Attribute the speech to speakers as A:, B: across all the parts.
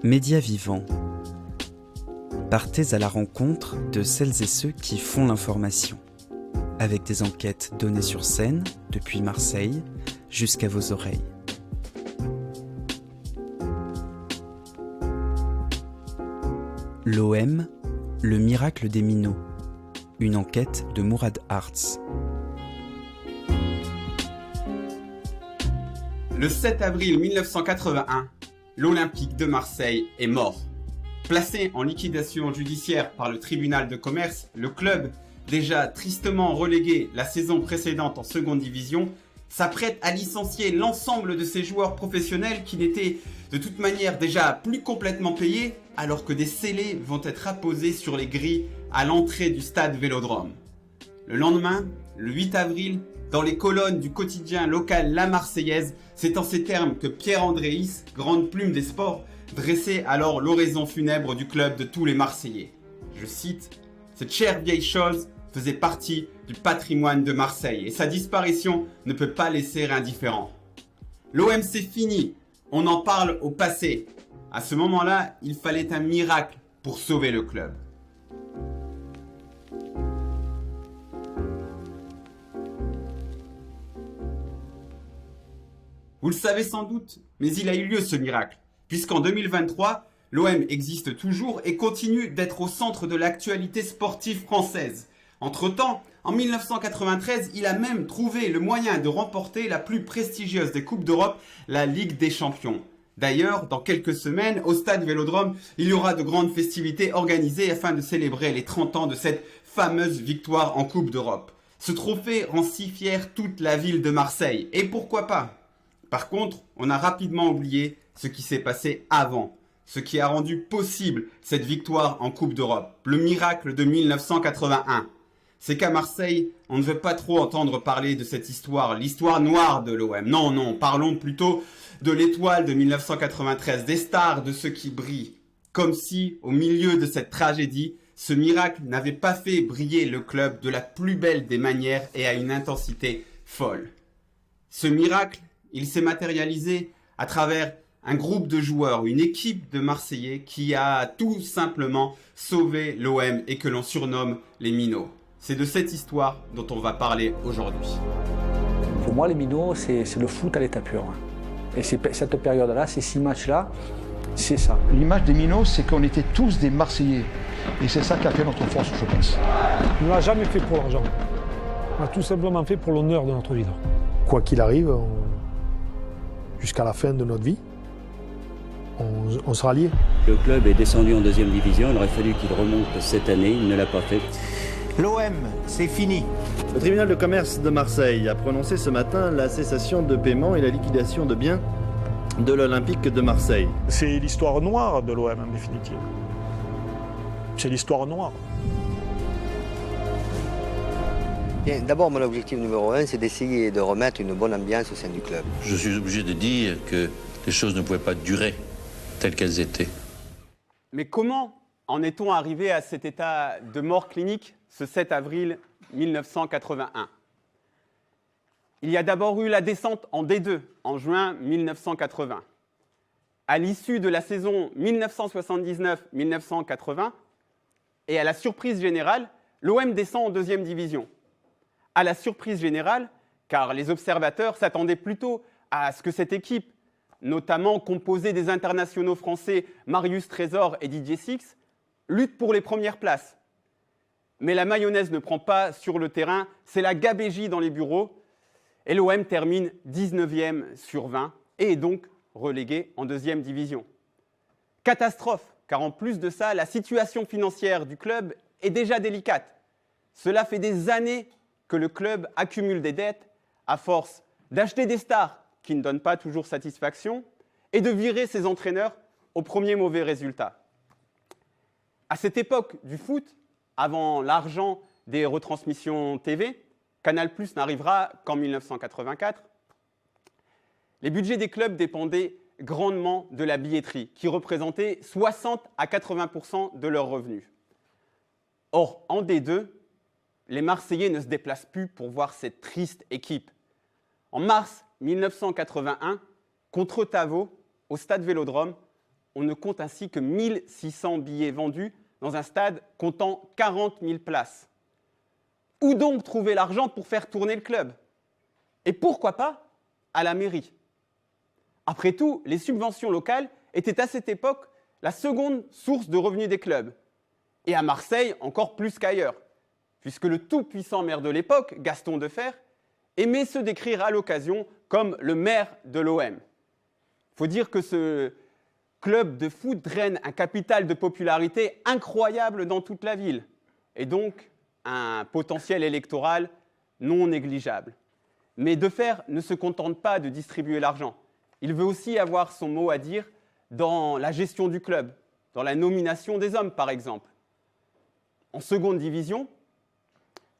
A: Médias vivants. Partez à la rencontre de celles et ceux qui font l'information, avec des enquêtes données sur scène, depuis Marseille jusqu'à vos oreilles. L'OM, le miracle des minots. Une enquête de Mourad Arts.
B: Le 7 avril 1981, l'Olympique de Marseille est mort. Placé en liquidation judiciaire par le tribunal de commerce, le club, déjà tristement relégué la saison précédente en seconde division, s'apprête à licencier l'ensemble de ses joueurs professionnels qui n'étaient de toute manière déjà plus complètement payés, alors que des scellés vont être apposés sur les grilles à l'entrée du stade Vélodrome. Le lendemain, le 8 avril, dans les colonnes du quotidien local La Marseillaise, c'est en ces termes que Pierre-André Is, grande plume des sports, dressait alors l'oraison funèbre du club de tous les Marseillais. Je cite, « Cette chère vieille chose faisait partie du patrimoine de Marseille et sa disparition ne peut pas laisser indifférent. L'OM c'est fini, on en parle au passé. À ce moment-là, il fallait un miracle pour sauver le club. » Vous le savez sans doute, mais il a eu lieu ce miracle, puisqu'en 2023, l'OM existe toujours et continue d'être au centre de l'actualité sportive française. Entre-temps, en 1993, il a même trouvé le moyen de remporter la plus prestigieuse des Coupes d'Europe, la Ligue des Champions. D'ailleurs, dans quelques semaines, au stade Vélodrome, il y aura de grandes festivités organisées afin de célébrer les 30 ans de cette fameuse victoire en Coupe d'Europe. Ce trophée rend si fier toute la ville de Marseille, et pourquoi pas ? Par contre, on a rapidement oublié ce qui s'est passé avant, ce qui a rendu possible cette victoire en Coupe d'Europe, le miracle de 1981. C'est qu'à Marseille, on ne veut pas trop entendre parler de cette histoire, l'histoire noire de l'OM. Non, parlons plutôt de l'étoile de 1993, des stars, de ceux qui brillent. Comme si, au milieu de cette tragédie, ce miracle n'avait pas fait briller le club de la plus belle des manières et à une intensité folle. Ce miracle, il s'est matérialisé à travers un groupe de joueurs, une équipe de Marseillais qui a tout simplement sauvé l'OM et que l'on surnomme les Minots. C'est de cette histoire dont on va parler aujourd'hui.
C: Pour moi, les Minots, c'est le foot à l'état pur. Et cette période-là, ces 6 matchs-là, c'est ça.
D: L'image des Minots, c'est qu'on était tous des Marseillais. Et c'est ça qui a fait notre force, je pense.
E: On ne l'a jamais fait pour l'argent. On l'a tout simplement fait pour l'honneur de notre ville.
F: Quoi qu'il arrive, jusqu'à la fin de notre vie, on sera liés.
G: Le club est descendu en deuxième division, il aurait fallu qu'il remonte cette année, il ne l'a pas fait.
H: L'OM, c'est fini.
I: Le tribunal de commerce de Marseille a prononcé ce matin la cessation de paiement et la liquidation de biens de l'Olympique de Marseille.
E: C'est l'histoire noire de l'OM en définitive. C'est l'histoire noire.
J: Bien, d'abord, mon objectif numéro 1, c'est d'essayer de remettre une bonne ambiance au sein du club.
K: Je suis obligé de dire que les choses ne pouvaient pas durer telles qu'elles étaient.
B: Mais comment en est-on arrivé à cet état de mort clinique ce 7 avril 1981 ? Il y a d'abord eu la descente en D2 en juin 1980. À l'issue de la saison 1979-1980, et à la surprise générale, l'OM descend en deuxième division. À la surprise générale, car les observateurs s'attendaient plutôt à ce que cette équipe, notamment composée des internationaux français Marius Trésor et Didier Six, lutte pour les premières places. Mais la mayonnaise ne prend pas sur le terrain, c'est la gabégie dans les bureaux, et l'OM termine 19e sur 20 et est donc relégué en deuxième division. Catastrophe, car en plus de ça, la situation financière du club est déjà délicate. Cela fait des années que le club accumule des dettes à force d'acheter des stars qui ne donnent pas toujours satisfaction et de virer ses entraîneurs au premier mauvais résultat. À cette époque du foot, avant l'argent des retransmissions TV, Canal+ n'arrivera qu'en 1984, les budgets des clubs dépendaient grandement de la billetterie, qui représentait 60 à 80% de leurs revenus. Or, en D2, les Marseillais ne se déplacent plus pour voir cette triste équipe. En mars 1981, contre Tavo, au stade Vélodrome, on ne compte ainsi que 1600 billets vendus dans un stade comptant 40 000 places. Où donc trouver l'argent pour faire tourner le club? Et pourquoi pas à la mairie? Après tout, les subventions locales étaient à cette époque la seconde source de revenus des clubs. Et à Marseille, encore plus qu'ailleurs, puisque le tout-puissant maire de l'époque, Gaston Defferre, aimait se décrire à l'occasion comme le maire de l'OM. Il faut dire que ce club de foot draine un capital de popularité incroyable dans toute la ville, et donc un potentiel électoral non négligeable. Mais Defferre ne se contente pas de distribuer l'argent. Il veut aussi avoir son mot à dire dans la gestion du club, dans la nomination des hommes, par exemple. En seconde division,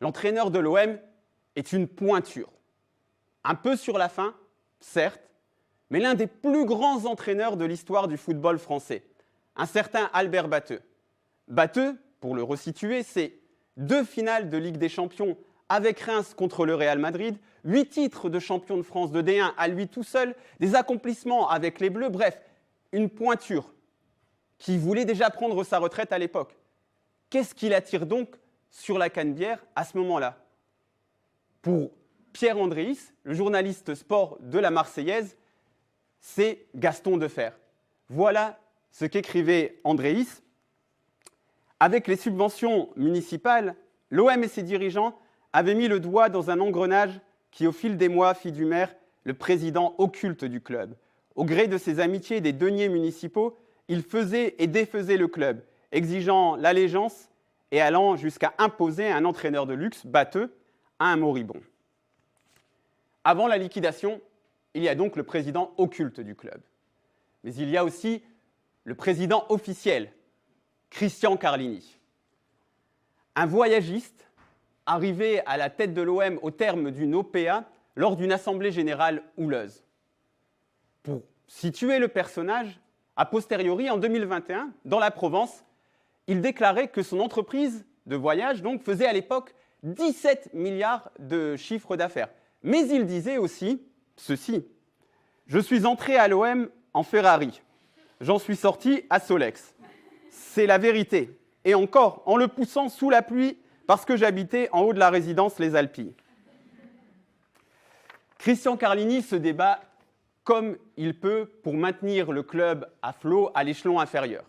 B: l'entraîneur de l'OM est une pointure. Un peu sur la fin, certes, mais l'un des plus grands entraîneurs de l'histoire du football français, un certain Albert Batteux. Batteux, pour le resituer, c'est 2 finales de Ligue des Champions avec Reims contre le Real Madrid, 8 titres de champion de France de D1 à lui tout seul, des accomplissements avec les Bleus, bref, une pointure qui voulait déjà prendre sa retraite à l'époque. Qu'est-ce qui l'attire donc sur la Canebière à ce moment-là? Pour Pierre Andréis, le journaliste sport de la Marseillaise, c'est Gaston Defferre. Voilà ce qu'écrivait Andréis. Avec les subventions municipales, l'OM et ses dirigeants avaient mis le doigt dans un engrenage qui, au fil des mois, fit du maire le président occulte du club. Au gré de ses amitiés et des deniers municipaux, il faisait et défaisait le club, exigeant l'allégeance et allant jusqu'à imposer un entraîneur de luxe, Batteux, à un moribond. Avant la liquidation, il y a donc le président occulte du club. Mais il y a aussi le président officiel, Christian Carlini. Un voyagiste arrivé à la tête de l'OM au terme d'une OPA lors d'une assemblée générale houleuse. Pour situer le personnage, a posteriori, en 2021, dans la Provence, il déclarait que son entreprise de voyage donc, faisait à l'époque 17 milliards de chiffre d'affaires. Mais il disait aussi ceci: « Je suis entré à l'OM en Ferrari. J'en suis sorti à Solex. C'est la vérité. Et encore, en le poussant sous la pluie parce que j'habitais en haut de la résidence Les Alpilles. » Christian Carlini se débat comme il peut pour maintenir le club à flot à l'échelon inférieur.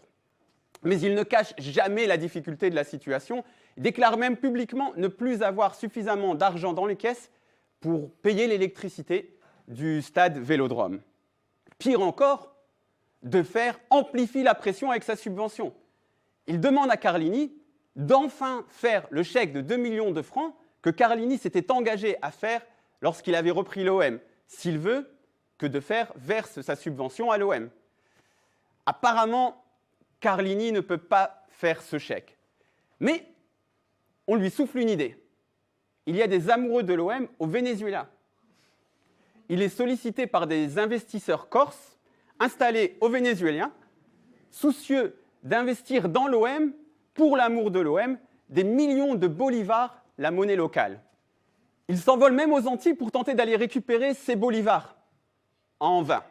B: Mais il ne cache jamais la difficulté de la situation. Il déclare même publiquement ne plus avoir suffisamment d'argent dans les caisses pour payer l'électricité du stade Vélodrome. Pire encore, Defferre amplifie la pression avec sa subvention. Il demande à Carlini d'enfin faire le chèque de 2 millions de francs que Carlini s'était engagé à faire lorsqu'il avait repris l'OM, s'il veut que Defferre verse sa subvention à l'OM. Apparemment, Carlini ne peut pas faire ce chèque. Mais on lui souffle une idée. Il y a des amoureux de l'OM au Venezuela. Il est sollicité par des investisseurs corses installés au Venezuela, soucieux d'investir dans l'OM, pour l'amour de l'OM, des millions de bolivars, la monnaie locale. Il s'envole même aux Antilles pour tenter d'aller récupérer ces bolivars. En vain.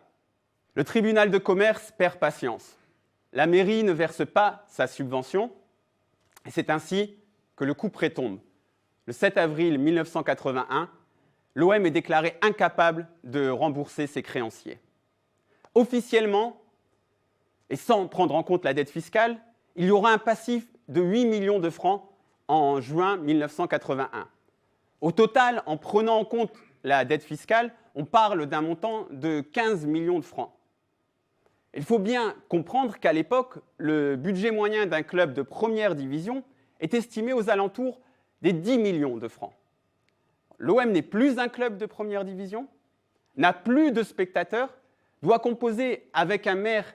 B: Le tribunal de commerce perd patience. La mairie ne verse pas sa subvention et c'est ainsi que le couperet tombe. Le 7 avril 1981, l'OM est déclaré incapable de rembourser ses créanciers. Officiellement, et sans prendre en compte la dette fiscale, il y aura un passif de 8 millions de francs en juin 1981. Au total, en prenant en compte la dette fiscale, on parle d'un montant de 15 millions de francs. Il faut bien comprendre qu'à l'époque, le budget moyen d'un club de première division est estimé aux alentours des 10 millions de francs. L'OM n'est plus un club de première division, n'a plus de spectateurs, doit composer avec un maire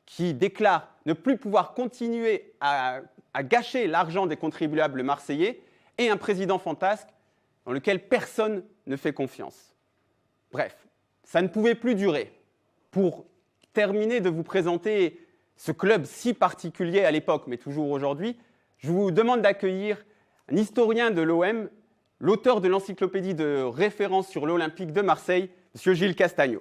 B: qui déclare ne plus pouvoir continuer à gâcher l'argent des contribuables marseillais et un président fantasque dans lequel personne ne fait confiance. Bref, ça ne pouvait plus durer. Pour terminer de vous présenter ce club si particulier à l'époque, mais toujours aujourd'hui, je vous demande d'accueillir un historien de l'OM, l'auteur de l'encyclopédie de référence sur l'Olympique de Marseille, M. Gilles Castagno.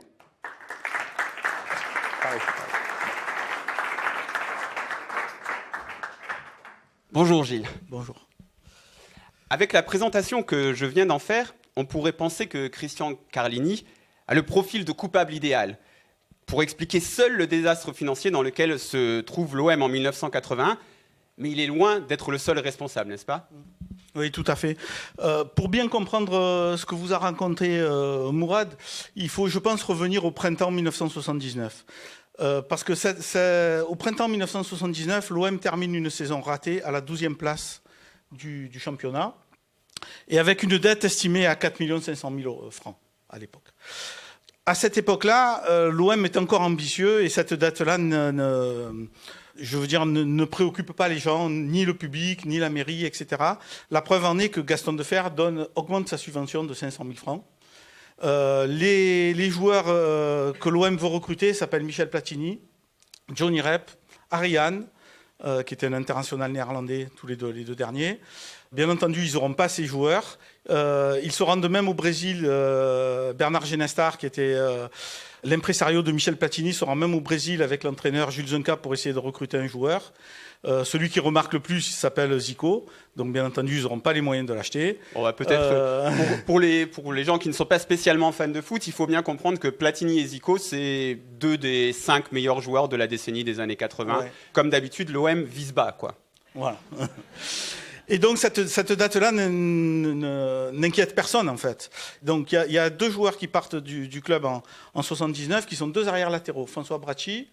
B: Bonjour Gilles.
E: Bonjour.
B: Avec la présentation que je viens d'en faire, on pourrait penser que Christian Carlini a le profil de coupable idéal pour expliquer seul le désastre financier dans lequel se trouve l'OM en 1981, mais il est loin d'être le seul responsable, n'est-ce pas ?
E: Oui, tout à fait. Pour bien comprendre ce que vous a raconté Mourad, il faut, je pense, revenir au printemps 1979. Parce que au printemps 1979, l'OM termine une saison ratée à la 12e place du championnat et avec une dette estimée à 4 500 000 francs à l'époque. À cette époque-là, l'OM est encore ambitieux et cette dette-là ne préoccupe pas les gens, ni le public, ni la mairie, etc. La preuve en est que Gaston Defferre augmente sa subvention de 500 000 francs. Les joueurs que l'OM veut recruter s'appellent Michel Platini, Johnny Rep, Ariane, qui était un international néerlandais, tous les deux derniers. Bien entendu, ils n'auront pas ces joueurs. Ils se rendent de même au Brésil. Bernard Genestar, qui était l'impresario de Michel Platini, se rend même au Brésil avec l'entraîneur Jules Zunca pour essayer de recruter un joueur. Celui qui remarque le plus s'appelle Zico. Donc, bien entendu, ils n'auront pas les moyens de l'acheter.
B: On va peut-être pour les gens qui ne sont pas spécialement fans de foot, il faut bien comprendre que Platini et Zico, c'est 2 des 5 meilleurs joueurs de la décennie des années 80. Ouais. Comme d'habitude, l'OM vise bas, quoi.
E: Voilà. Et donc, cette date-là n'inquiète personne, en fait. Donc, il y a 2 joueurs qui partent du club en 79, qui sont 2 arrières latéraux, François Bracci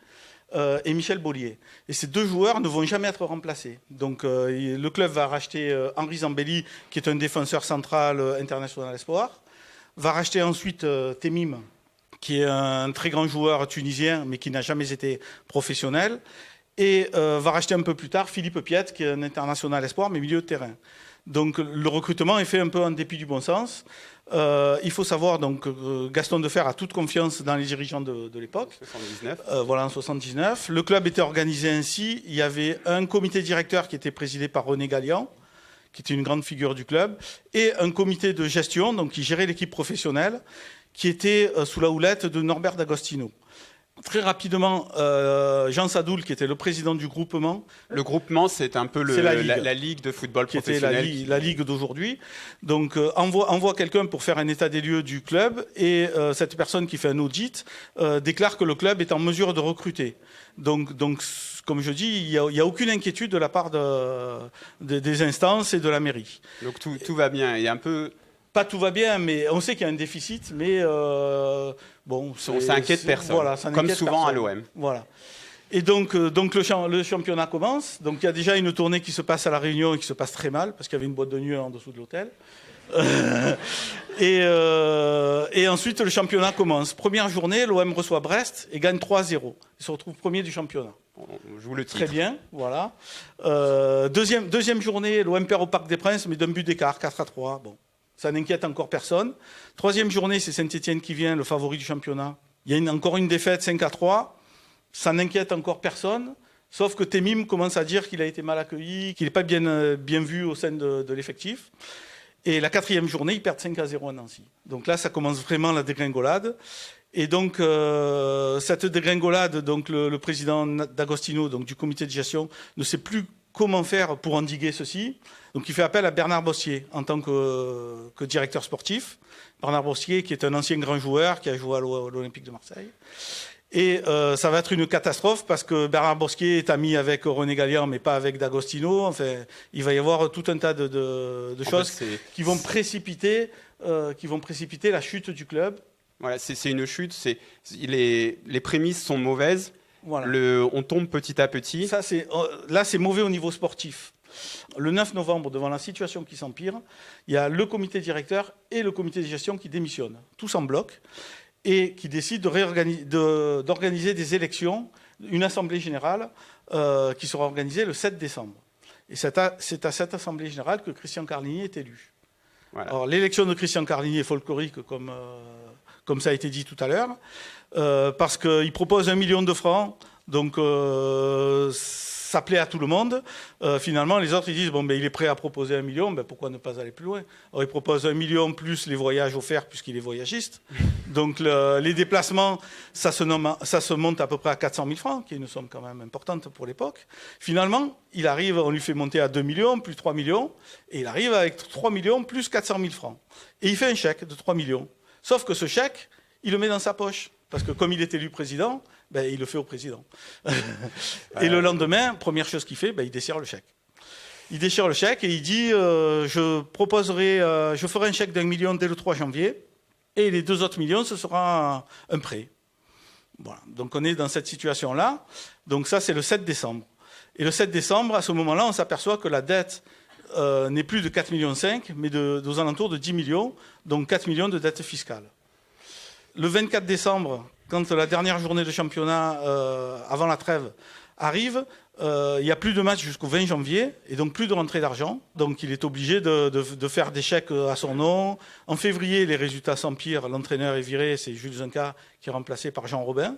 E: et Michel Bollier. Et ces 2 joueurs ne vont jamais être remplacés. Donc, le club va racheter Henri Zambelli, qui est un défenseur central international espoir, va racheter ensuite Temim, qui est un très grand joueur tunisien, mais qui n'a jamais été professionnel, et va racheter un peu plus tard Philippe Piet, qui est un international espoir, mais milieu de terrain. Donc le recrutement est fait un peu en dépit du bon sens. Il faut savoir donc Gaston Defferre a toute confiance dans les dirigeants de l'époque.
B: 79.
E: Voilà, en 79. Le club était organisé ainsi. Il y avait un comité directeur qui était présidé par René Gallian, qui était une grande figure du club, et un comité de gestion donc qui gérait l'équipe professionnelle, qui était sous la houlette de Norbert D'Agostino. Très rapidement, Jean Sadoul, qui était le président du groupement.
B: Le groupement, c'est un peu la ligue de football professionnel.
E: Qui était la ligue d'aujourd'hui. Donc, envoie quelqu'un pour faire un état des lieux du club et cette personne qui fait un audit déclare que le club est en mesure de recruter. Donc comme je dis, il n'y a aucune inquiétude de la part des instances et de la mairie.
B: Donc tout va bien. Il y a un peu...
E: Pas tout va bien, mais on sait qu'il y a un déficit, mais bon...
B: Ça inquiète personne, voilà, comme souvent à l'OM.
E: Voilà. Et donc le championnat commence. Donc il y a déjà une tournée qui se passe à La Réunion et qui se passe très mal, parce qu'il y avait une boîte de nuit en dessous de l'hôtel. Et ensuite, le championnat commence. Première journée, l'OM reçoit Brest et gagne 3-0. Il se retrouve premier du championnat.
B: On joue le titre.
E: Très bien, voilà. Deuxième journée, l'OM perd au Parc des Princes, mais d'un but d'écart, 4-3. Bon. Ça n'inquiète encore personne. Troisième journée, c'est Saint-Étienne qui vient, le favori du championnat. Il y a encore une défaite, 5-3. Ça n'inquiète encore personne, sauf que Temim commence à dire qu'il a été mal accueilli, qu'il n'est pas bien vu au sein de l'effectif. Et la 4e journée, ils perdent 5-0 à Nancy. Donc là, ça commence vraiment la dégringolade. Et donc, cette dégringolade, donc le président D'Agostino, donc du comité de gestion, ne sait plus comment faire pour endiguer ceci. Donc il fait appel à Bernard Bossier en tant que directeur sportif. Bernard Bossier qui est un ancien grand joueur qui a joué à l'Olympique de Marseille. Et ça va être une catastrophe parce que Bernard Bossier est ami avec René Gallian mais pas avec D'Agostino. Enfin, il va y avoir tout un tas de choses qui vont précipiter la chute du club.
B: Voilà, c'est une chute. Les prémices sont mauvaises. Voilà. On tombe petit à petit.
E: Là, c'est mauvais au niveau sportif. Le 9 novembre, devant la situation qui s'empire, il y a le comité directeur et le comité de gestion qui démissionnent, tous en bloc, et qui décident d'organiser des élections, une assemblée générale qui sera organisée le 7 décembre. Et c'est à cette assemblée générale que Christian Carlini est élu. Voilà. Alors, l'élection de Christian Carlini est folklorique, comme ça a été dit tout à l'heure, parce qu'il propose 1 million de francs, donc ça plaît à tout le monde. Finalement, les autres, ils disent, bon, ben, il est prêt à proposer 1 million, ben, pourquoi ne pas aller plus loin? Alors, il propose 1 million plus les voyages offerts, puisqu'il est voyagiste. Donc, les déplacements, ça se monte à peu près à 400 000 francs, qui est une somme quand même importante pour l'époque. Finalement, il arrive, on lui fait monter à 2 millions, plus 3 millions, et il arrive avec 3 millions plus 400 000 francs. Et il fait un chèque de 3 millions. Sauf que ce chèque, il le met dans sa poche. Parce que comme il est élu président, ben, il le fait au président. Et le lendemain, première chose qu'il fait, ben, il déchire le chèque. Il déchire le chèque et il dit je ferai un chèque d'1 million dès le 3 janvier et les 2 autres millions, ce sera un prêt. Voilà. Donc on est dans cette situation-là. Donc ça, c'est le 7 décembre. Et le 7 décembre, à ce moment-là, on s'aperçoit que la dette n'est plus de 4,5 millions, mais aux alentours de 10 millions, donc 4 millions de dette fiscale. Le 24 décembre, quand la dernière journée de championnat avant la trêve arrive, il n'y a plus de match jusqu'au 20 janvier et donc plus de rentrée d'argent. Donc il est obligé de faire des chèques à son nom. En février, les résultats s'empirent. L'entraîneur est viré, c'est Jules Zenka qui est remplacé par Jean Robin.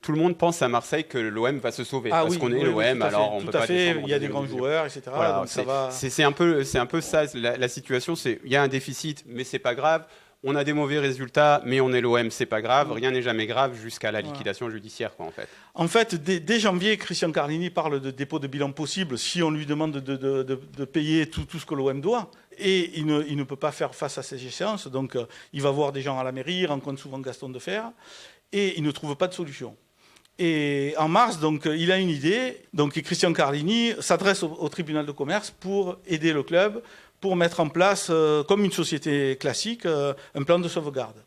B: Tout le monde pense à Marseille que l'OM va se sauver parce qu'on est l'OM, alors on peut pas descendre.
E: Il y a des grands joueurs, etc.
B: Voilà,
E: donc ça va...
B: c'est un peu ça la situation. Il y a un déficit, mais c'est pas grave. On a des mauvais résultats, mais on est l'OM, c'est pas grave. Rien n'est jamais grave jusqu'à la liquidation judiciaire, quoi, en fait.
E: En fait, dès janvier, Christian Carlini parle de dépôt de bilan possible si on lui demande de payer tout ce que l'OM doit. Et il ne peut pas faire face à ces échéances. Donc, il va voir des gens à la mairie, il rencontre souvent Gaston Defferre, et il ne trouve pas de solution. Et en mars, donc, il a une idée. Donc, Christian Carlini s'adresse au tribunal de commerce pour aider le club, pour mettre en place, comme une société classique, un plan de sauvegarde.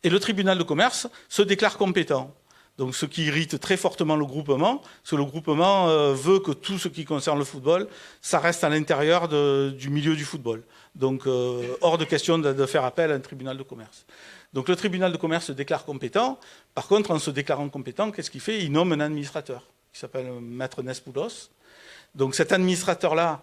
E: Et le tribunal de commerce se déclare compétent. Donc, ce qui irrite très fortement le groupement, parce que le groupement veut que tout ce qui concerne le football, ça reste à l'intérieur du milieu du football. Donc, hors de question de faire appel à un tribunal de commerce. Donc, le tribunal de commerce se déclare compétent. Par contre, en se déclarant compétent, qu'est-ce qu'il fait? Il nomme un administrateur, qui s'appelle Maître Nespoulos. Donc, cet administrateur-là,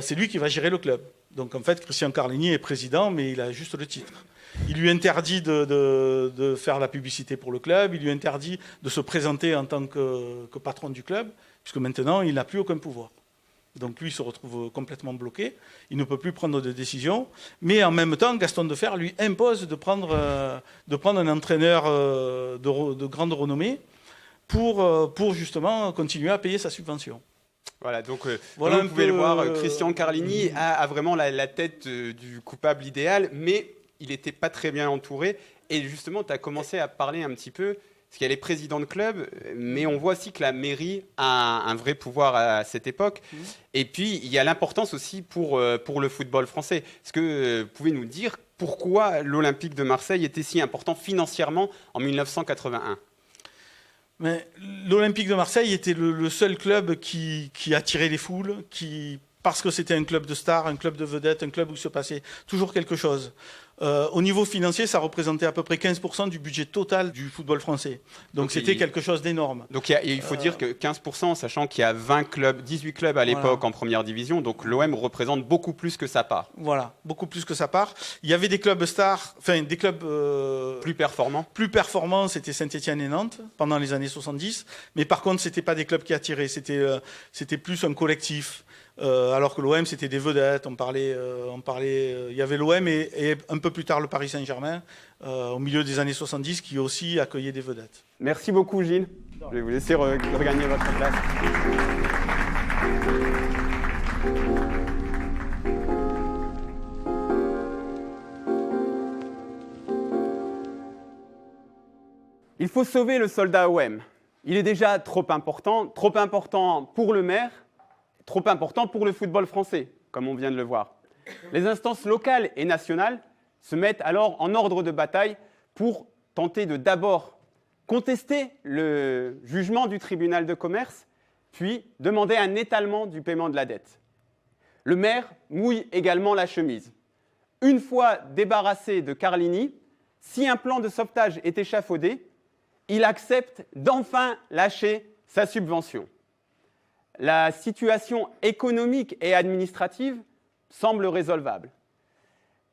E: c'est lui qui va gérer le club. Donc en fait, Christian Carlini est président, mais il a juste le titre. Il lui interdit de faire la publicité pour le club, il lui interdit de se présenter en tant que patron du club, puisque maintenant, il n'a plus aucun pouvoir. Donc lui, il se retrouve complètement bloqué, il ne peut plus prendre de décision, mais en même temps, Gaston Defferre lui impose de prendre un entraîneur de grande renommée pour justement continuer à payer sa subvention.
B: Voilà, donc
E: voilà
B: vous pouvez le voir, Christian Carlini a vraiment la tête du coupable idéal, mais il n'était pas très bien entouré. Et justement, tu as commencé à parler un petit peu, parce qu'il y a les présidents de club, mais on voit aussi que la mairie a un vrai pouvoir à cette époque. Et puis, il y a l'importance aussi pour le football français. Est-ce que vous pouvez nous dire pourquoi l'Olympique de Marseille était si important financièrement en 1981 ?
E: Mais l'Olympique de Marseille était le seul club qui attirait les foules, parce que c'était un club de stars, un club de vedettes, un club où se passait toujours quelque chose. Au niveau financier, ça représentait à peu près 15% du budget total du football français. Donc c'était quelque chose d'énorme.
B: Donc il faut dire que 15%, sachant qu'il y a 18 clubs à l'époque en première division, donc l'OM représente beaucoup plus que sa part.
E: Voilà, beaucoup plus que sa part. Il y avait des clubs stars, enfin des clubs
B: plus performants.
E: Plus performants, c'était Saint-Étienne et Nantes pendant les années 70. Mais par contre, c'était pas des clubs qui attiraient, c'était plus un collectif. Alors que l'OM, c'était des vedettes. On parlait, il y avait l'OM et un peu plus tard le Paris Saint-Germain, au milieu des années 70, qui aussi accueillait des vedettes.
B: Merci beaucoup, Gilles. Je vais vous laisser regagner votre place. Il faut sauver le soldat OM. Il est déjà trop important pour le maire, trop important pour le football français, comme on vient de le voir. Les instances locales et nationales se mettent alors en ordre de bataille pour tenter de d'abord contester le jugement du tribunal de commerce, puis demander un étalement du paiement de la dette. Le maire mouille également la chemise. Une fois débarrassé de Carlini, si un plan de sauvetage est échafaudé, il accepte d'enfin lâcher sa subvention. La situation économique et administrative semble résolvable.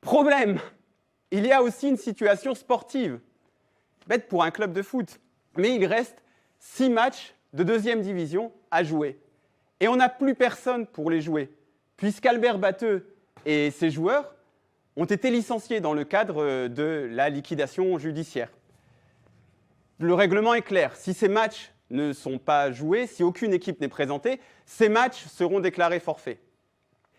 B: Problème, il y a aussi une situation sportive. Bête pour un club de foot, mais il reste 6 matchs de 2e division à jouer. Et on n'a plus personne pour les jouer, puisqu'Albert Batteux et ses joueurs ont été licenciés dans le cadre de la liquidation judiciaire. Le règlement est clair. Si ces matchs ne sont pas joués, si aucune équipe n'est présentée, ces matchs seront déclarés forfaits.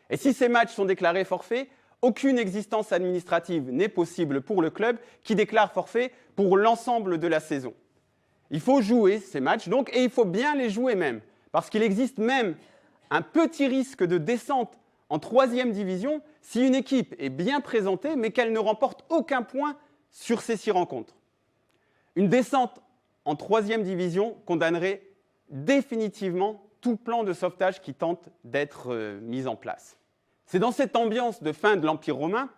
B: Et si ces matchs sont déclarés forfaits, aucune existence administrative n'est possible pour le club qui déclare forfait pour l'ensemble de la saison. Il faut jouer ces matchs, donc, et il faut bien les jouer même, parce qu'il existe même un petit risque de descente en 3e division si une équipe est bien présentée, mais qu'elle ne remporte aucun point sur ces 6 rencontres. Une descente en 3e division condamnerait définitivement tout plan de sauvetage qui tente d'être mis en place. C'est dans cette ambiance de fin de l'Empire romain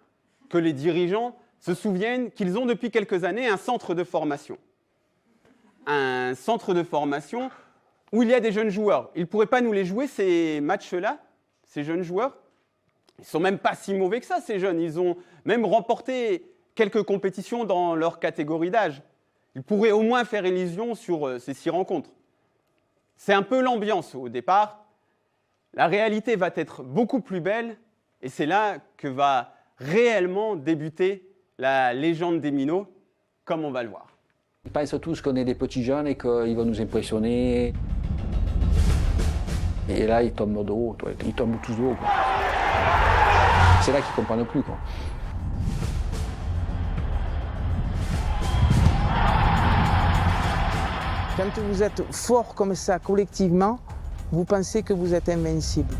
B: que les dirigeants se souviennent qu'ils ont depuis quelques années un centre de formation. Un centre de formation où il y a des jeunes joueurs. Ils ne pourraient pas nous les jouer, ces matchs-là, ces jeunes joueurs. Ils ne sont même pas si mauvais que ça, ces jeunes. Ils ont même remporté quelques compétitions dans leur catégorie d'âge. Ils pourraient au moins faire illusion sur ces 6 rencontres. C'est un peu l'ambiance au départ. La réalité va être beaucoup plus belle et c'est là que va réellement débuter la légende des Minots, comme on va le voir.
C: Ils pensent tous qu'on est des petits jeunes et qu'ils vont nous impressionner. Et là, ils tombent de haut, ils tombent tous de haut. C'est là qu'ils ne comprennent plus, quoi.
L: Quand vous êtes fort comme ça, collectivement, vous pensez que vous êtes invincible.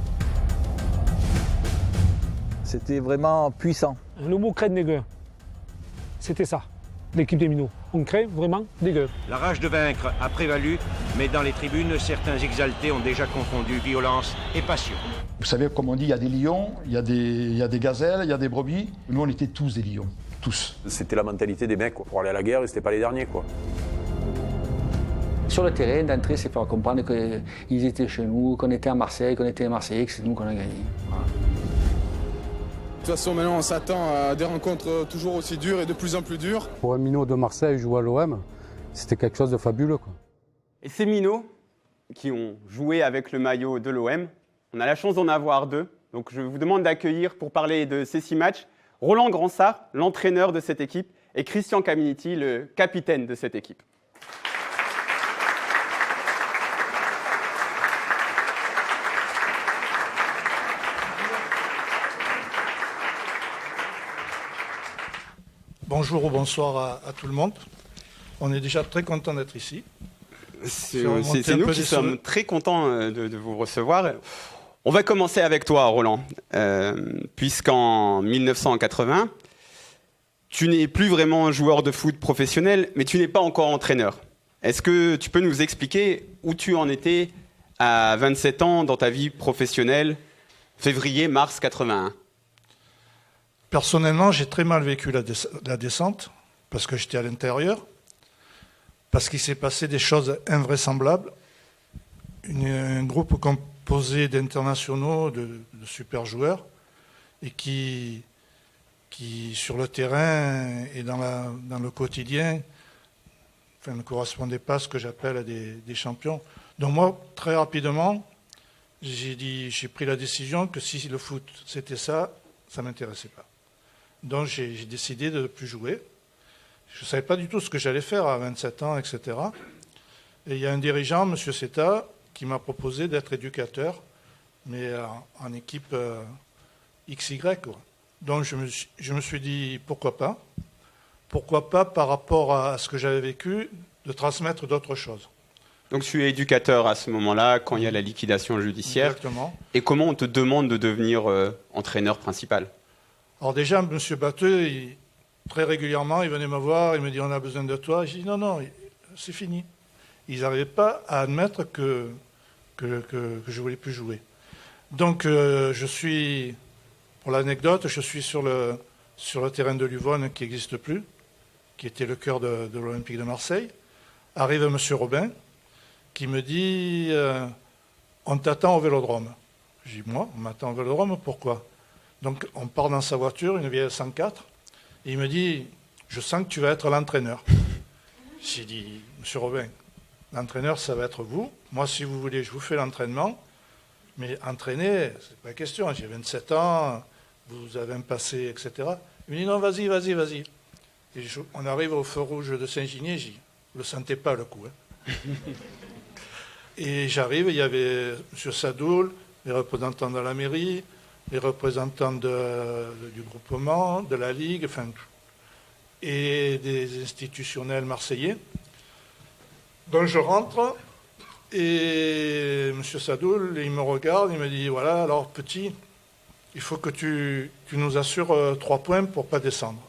H: C'était vraiment puissant.
F: Le mot crainte des gueux. C'était ça, l'équipe des Minots. On craint vraiment des gueux.
M: La rage de vaincre a prévalu, mais dans les tribunes, certains exaltés ont déjà confondu violence et passion.
D: Vous savez, comme on dit, il y a des lions, il y a des gazelles, il y a des brebis. Nous, on était tous des lions, tous.
N: C'était la mentalité des mecs, quoi. Pour aller à la guerre, c'était pas les derniers, quoi.
C: Sur le terrain, d'entrée, c'est faire comprendre qu'ils étaient chez nous, qu'on était à Marseille, qu'on était à Marseille, que c'est nous qu'on a gagné. Voilà.
O: De toute façon, maintenant, on s'attend à des rencontres toujours aussi dures et de plus en plus dures.
P: Pour un minot de Marseille jouer à l'OM, c'était quelque chose de fabuleux, quoi.
B: Et ces minots qui ont joué avec le maillot de l'OM, on a la chance d'en avoir 2. Donc je vous demande d'accueillir, pour parler de ces 6 matchs, Roland Gransart, l'entraîneur de cette équipe, et Christian Caminiti, le capitaine de cette équipe.
E: Bonjour ou bonsoir à tout le monde. On est déjà très content d'être ici.
B: C'est nous qui sommes très contents de vous recevoir. On va commencer avec toi, Roland, puisqu'en 1980, tu n'es plus vraiment joueur de foot professionnel, mais tu n'es pas encore entraîneur. Est-ce que tu peux nous expliquer où tu en étais à 27 ans dans ta vie professionnelle, février-mars 81 ?
E: Personnellement, j'ai très mal vécu la descente, parce que j'étais à l'intérieur, parce qu'il s'est passé des choses invraisemblables. Un groupe composé d'internationaux, de super joueurs, et qui sur le terrain et dans le quotidien, ne correspondaient pas à ce que j'appelle des champions. Donc moi, très rapidement, j'ai pris la décision que si le foot c'était ça ne m'intéressait pas. Donc j'ai décidé de ne plus jouer. Je ne savais pas du tout ce que j'allais faire à 27 ans, etc. Et il y a un dirigeant, M. Seta, qui m'a proposé d'être éducateur, mais en équipe XY, quoi. Donc je me suis dit, pourquoi pas ? Pourquoi pas, par rapport à ce que j'avais vécu, de transmettre d'autres choses.
B: Donc tu es éducateur à ce moment-là, quand il y a la liquidation judiciaire.
E: Exactement.
B: Et comment on te demande de devenir entraîneur principal ?
E: Alors déjà, M. Batteux, très régulièrement, il venait me voir, il me dit « on a besoin de toi ». J'ai dit « non, c'est fini ». Ils n'arrivaient pas à admettre que je ne voulais plus jouer. Donc je suis, pour l'anecdote, je suis sur le terrain de l'Uvonne qui n'existe plus, qui était le cœur de l'Olympique de Marseille. Arrive M. Robin, qui me dit « on t'attend au Vélodrome ». J'ai dit « moi, on m'attend au Vélodrome, pourquoi ?» Donc on part dans sa voiture, une vieille 104, et il me dit « je sens que tu vas être l'entraîneur ». J'ai dit « Monsieur Robin, l'entraîneur, ça va être vous,
Q: moi, si vous voulez, je vous fais l'entraînement, mais entraîner, c'est pas question. J'ai 27 ans, vous avez un passé, etc. Il me dit non, vas-y. Et on arrive au feu rouge de Saint-Ginier, je ne le sentais pas le coup. Hein. Et j'arrive, il y avait M. Sadoul, les représentants de la mairie, les représentants du groupement, de la Ligue, enfin, et des institutionnels marseillais. Donc je rentre, et M. Sadoul, il me regarde, il me dit, voilà, alors petit, il faut que tu nous assures 3 points pour ne pas descendre.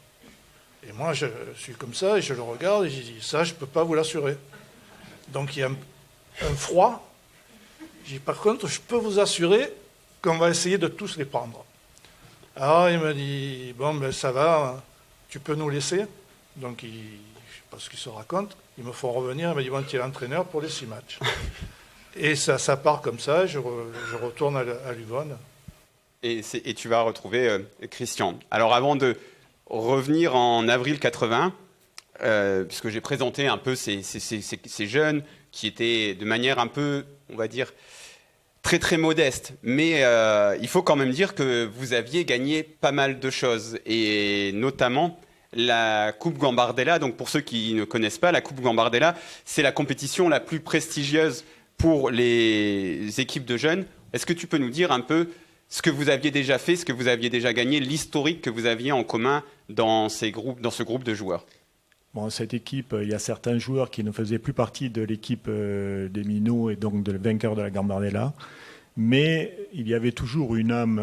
Q: Et moi, je suis comme ça, et je le regarde, et je dis, ça, je ne peux pas vous l'assurer. Donc il y a un froid. Je dis, par contre, je peux vous assurer qu'on va essayer de tous les prendre. Alors il me dit, bon, ben ça va, tu peux nous laisser. Donc, je ne sais pas ce qu'il se raconte, il me faut revenir, il me dit, bon, tu es l'entraîneur pour les 6 matchs. Et ça part comme ça, je retourne à Luvonne.
B: Et tu vas retrouver Christian. Alors avant de revenir en avril 80, puisque j'ai présenté un peu ces jeunes qui étaient de manière un peu, on va dire, très très modeste. Mais il faut quand même dire que vous aviez gagné pas mal de choses, et notamment la Coupe Gambardella. Donc pour ceux qui ne connaissent pas, la Coupe Gambardella, c'est la compétition la plus prestigieuse pour les équipes de jeunes. Est-ce que tu peux nous dire un peu ce que vous aviez déjà fait, ce que vous aviez déjà gagné, l'historique que vous aviez en commun dans ce groupe de joueurs?
R: Bon, cette équipe, il y a certains joueurs qui ne faisaient plus partie de l'équipe des Minots et donc de vainqueur de la Gambardella. Mais il y avait toujours une âme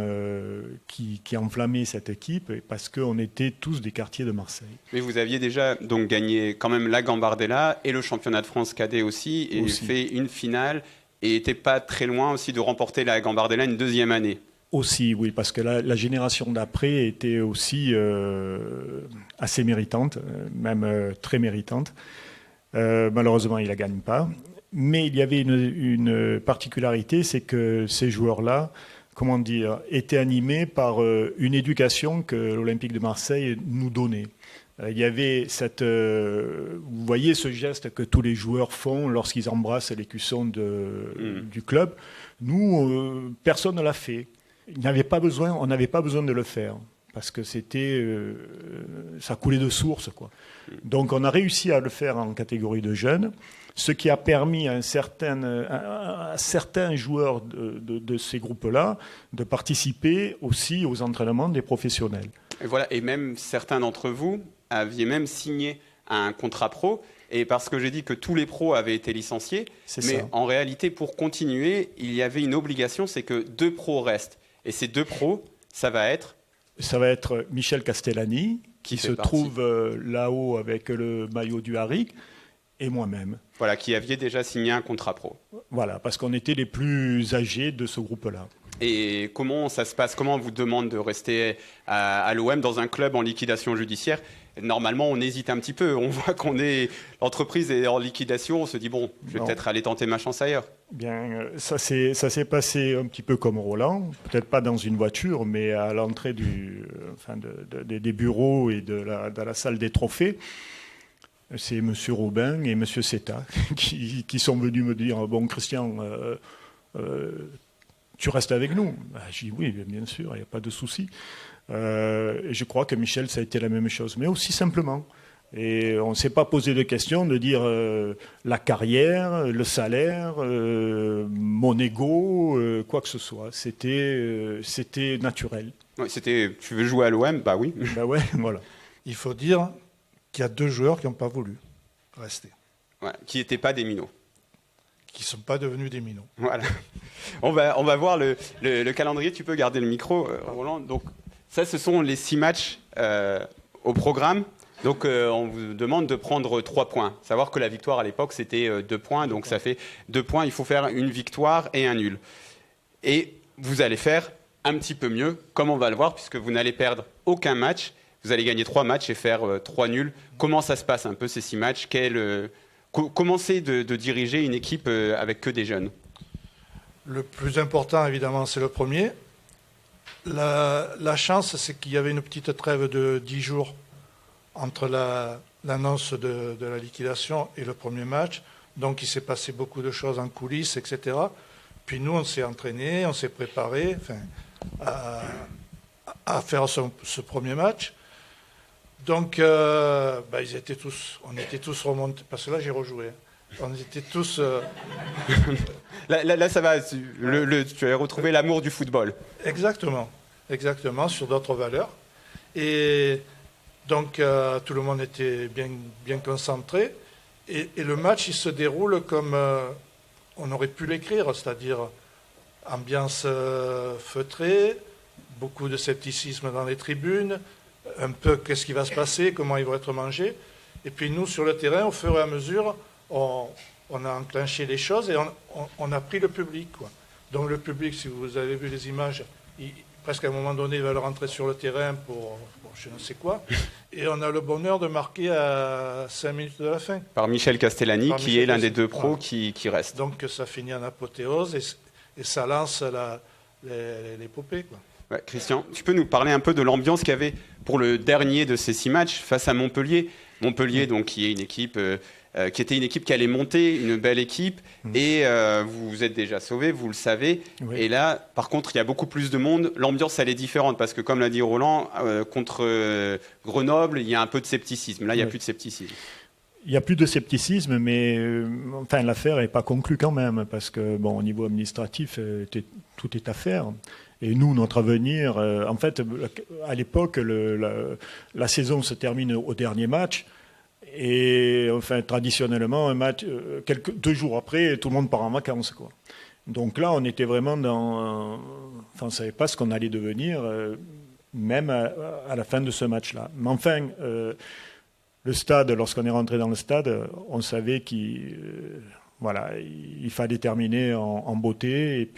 R: qui enflammait cette équipe parce qu'on était tous des quartiers de Marseille.
B: Mais vous aviez déjà donc gagné quand même la Gambardella et le championnat de France cadet aussi, et fait une finale, et n'était pas très loin aussi de remporter la Gambardella une 2e année.
R: Aussi, oui, parce que la génération d'après était aussi assez méritante, même très méritante. Malheureusement, il ne la gagne pas. Mais il y avait une particularité, c'est que ces joueurs-là, étaient animés par une éducation que l'Olympique de Marseille nous donnait. Il y avait vous voyez ce geste que tous les joueurs font lorsqu'ils embrassent l'écusson du club. Nous, personne ne l'a fait. On n'avait pas besoin de le faire parce que ça coulait de source, quoi. Donc on a réussi à le faire en catégorie de jeunes, ce qui a permis à certains joueurs de ces groupes-là de participer aussi aux entraînements des professionnels.
B: Et voilà, et même certains d'entre vous aviez même signé un contrat pro. Et parce que j'ai dit que tous les pros avaient été licenciés, mais ça. En réalité, pour continuer, il y avait une obligation, c'est que 2 pros restent. Et ces 2 pros, ça va être
R: Michel Castellani, qui se trouve là-haut avec le maillot du Haric, et moi-même.
B: Voilà, qui aviez déjà signé un contrat pro.
R: Voilà, parce qu'on était les plus âgés de ce groupe-là.
B: Et comment ça se passe? Comment on vous demande de rester à l'OM dans un club en liquidation judiciaire? Normalement, on hésite un petit peu. On voit l'entreprise est en liquidation. On se dit, bon, je vais peut-être aller tenter ma chance ailleurs.
R: Bien, ça s'est passé un petit peu comme Roland. Peut-être pas dans une voiture, mais à l'entrée des bureaux et de la salle des trophées. C'est M. Robin et M. Seta qui sont venus me dire, bon, Christian, tu restes avec nous? J'ai dit, oui, bien sûr, il n'y a pas de souci. Et je crois que Michel, ça a été la même chose, mais aussi simplement. Et on ne s'est pas posé de questions de dire la carrière, le salaire, mon ego, quoi que ce soit. C'était naturel.
B: Ouais, tu veux jouer à l'OM? Bah oui.
R: Bah ouais, voilà.
Q: Il faut dire qu'il y a 2 joueurs qui n'ont pas voulu rester.
B: Ouais, qui n'étaient pas des Minots.
Q: Qui ne sont pas devenus des Minots.
B: Voilà. On va voir le calendrier. Tu peux garder le micro, Roland. Donc, ça, ce sont les 6 matchs au programme. Donc, on vous demande de prendre 3 points. Savoir que la victoire, à l'époque, c'était 2 points. Donc, ça fait 2 points. Il faut faire une victoire et un nul. Et vous allez faire un petit peu mieux, comme on va le voir, puisque vous n'allez perdre aucun match. Vous allez gagner 3 matchs et faire 3 nuls. Comment ça se passe un peu, ces 6 matchs? Comment c'est de diriger une équipe avec que des jeunes?
Q: Le plus important, évidemment, c'est le premier. La chance, c'est qu'il y avait une petite trêve de 10 jours entre l'annonce de la liquidation et le premier match. Donc il s'est passé beaucoup de choses en coulisses, etc. Puis nous, on s'est entraînés, on s'est préparés à faire ce premier match. Donc on était tous remontés, parce que là j'ai rejoué. On était tous...
B: Là, ça va, tu as retrouvé l'amour du football.
Q: Exactement, sur d'autres valeurs. Et donc tout le monde était bien concentré. Et le match, il se déroule comme on aurait pu l'écrire, c'est-à-dire ambiance feutrée, beaucoup de scepticisme dans les tribunes, un peu qu'est-ce qui va se passer, comment ils vont être mangés. Et puis nous, sur le terrain, au fur et à mesure, on a enclenché les choses et on a pris le public, quoi. Donc le public, si vous avez vu les images, presque à un moment donné, il va rentrer sur le terrain pour je ne sais quoi. Et on a le bonheur de marquer à 5 minutes de la fin.
B: Par Michel Castellani, qui est l'un des deux pros qui reste.
Q: Donc ça finit en apothéose et ça lance l'épopée, quoi.
B: Ouais, Christian, tu peux nous parler un peu de l'ambiance qu'il y avait pour le dernier de ces 6 matchs face à Montpellier. Montpellier, donc, qui est une équipe... qui était une équipe qui allait monter, une belle équipe, et vous vous êtes déjà sauvé, vous le savez. Oui. Et là, par contre, il y a beaucoup plus de monde. L'ambiance, elle est différente, parce que comme l'a dit Roland, contre Grenoble, il y a un peu de scepticisme. Là, il n'y a plus de scepticisme.
R: Il n'y a plus de scepticisme, mais l'affaire n'est pas conclue quand même, parce que au niveau administratif, tout est à faire. Et nous, notre avenir, en fait, à l'époque, la saison se termine au dernier match. Et traditionnellement, un match, 2 jours après, tout le monde part en vacances, quoi. Donc là, on était vraiment on ne savait pas ce qu'on allait devenir, même à la fin de ce match-là. Mais enfin, le stade, lorsqu'on est rentré dans le stade, on savait qu'il fallait terminer en beauté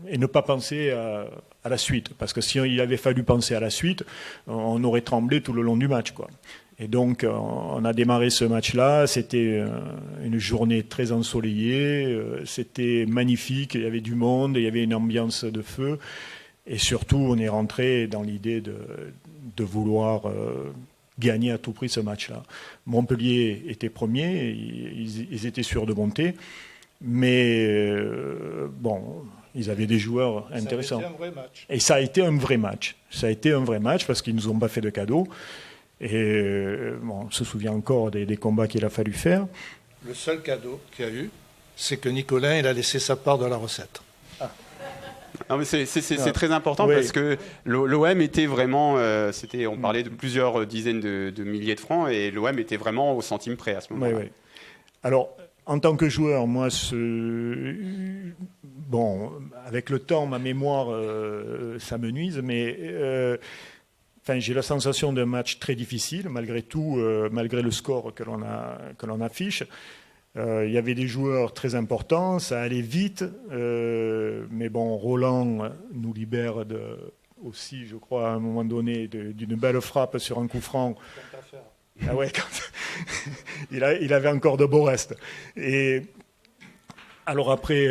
R: et ne pas penser à la suite. Parce que s'il avait fallu penser à la suite, on aurait tremblé tout le long du match, quoi. Et donc, on a démarré ce match-là. C'était une journée très ensoleillée. C'était magnifique. Il y avait du monde. Il y avait une ambiance de feu. Et surtout, on est rentré dans l'idée de vouloir gagner à tout prix ce match-là. Montpellier était premier. Ils étaient sûrs de monter. Mais ils avaient des joueurs intéressants.
Q: Ça a été un vrai match.
R: Et ça a été un vrai match. Ça a été un vrai match parce qu'ils ne nous ont pas fait de cadeaux. Et on se souvient encore des combats qu'il a fallu faire.
Q: Le seul cadeau qu'il y a eu, c'est que Nicolin, il a laissé sa part de la recette. Ah.
B: Non, mais c'est très important, oui. Parce que l'OM était vraiment... on parlait de plusieurs dizaines de milliers de francs et l'OM était vraiment au centime près à ce moment-là.
R: Oui. Alors, en tant que joueur, moi, avec le temps, ma mémoire, ça me nuise, mais... j'ai la sensation d'un match très difficile, malgré tout, malgré le score que l'on affiche. Il y avait des joueurs très importants, ça allait vite, mais Roland nous libère aussi, je crois, à un moment donné, d'une belle frappe sur un coup franc. Ah ouais, il avait encore de beaux restes. Et alors après,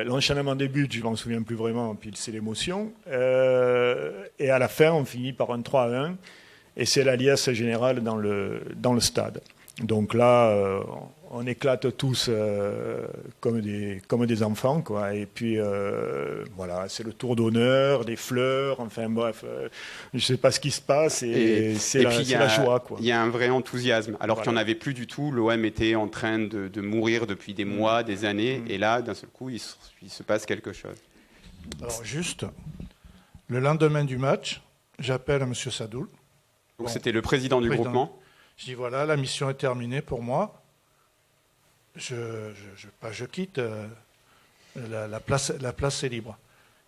R: l'enchaînement des buts, je ne m'en souviens plus vraiment, puis c'est l'émotion. Et à la fin, on finit par un 3-1, et c'est la liesse générale dans le stade. Donc là, on éclate tous comme des enfants, quoi. Et puis, c'est le tour d'honneur, des fleurs, je ne sais pas ce qui se passe, et c'est la joie, quoi.
B: Il y a un vrai enthousiasme, alors qu'il n'y en avait plus du tout. L'OM était en train de mourir depuis des mois, des années, et là, d'un seul coup, il se passe quelque chose.
Q: Alors juste, le lendemain du match, j'appelle M. Sadoul.
B: Donc c'était le président du groupement.
Q: Je dis voilà, la mission est terminée pour moi. Je quitte, la place est libre.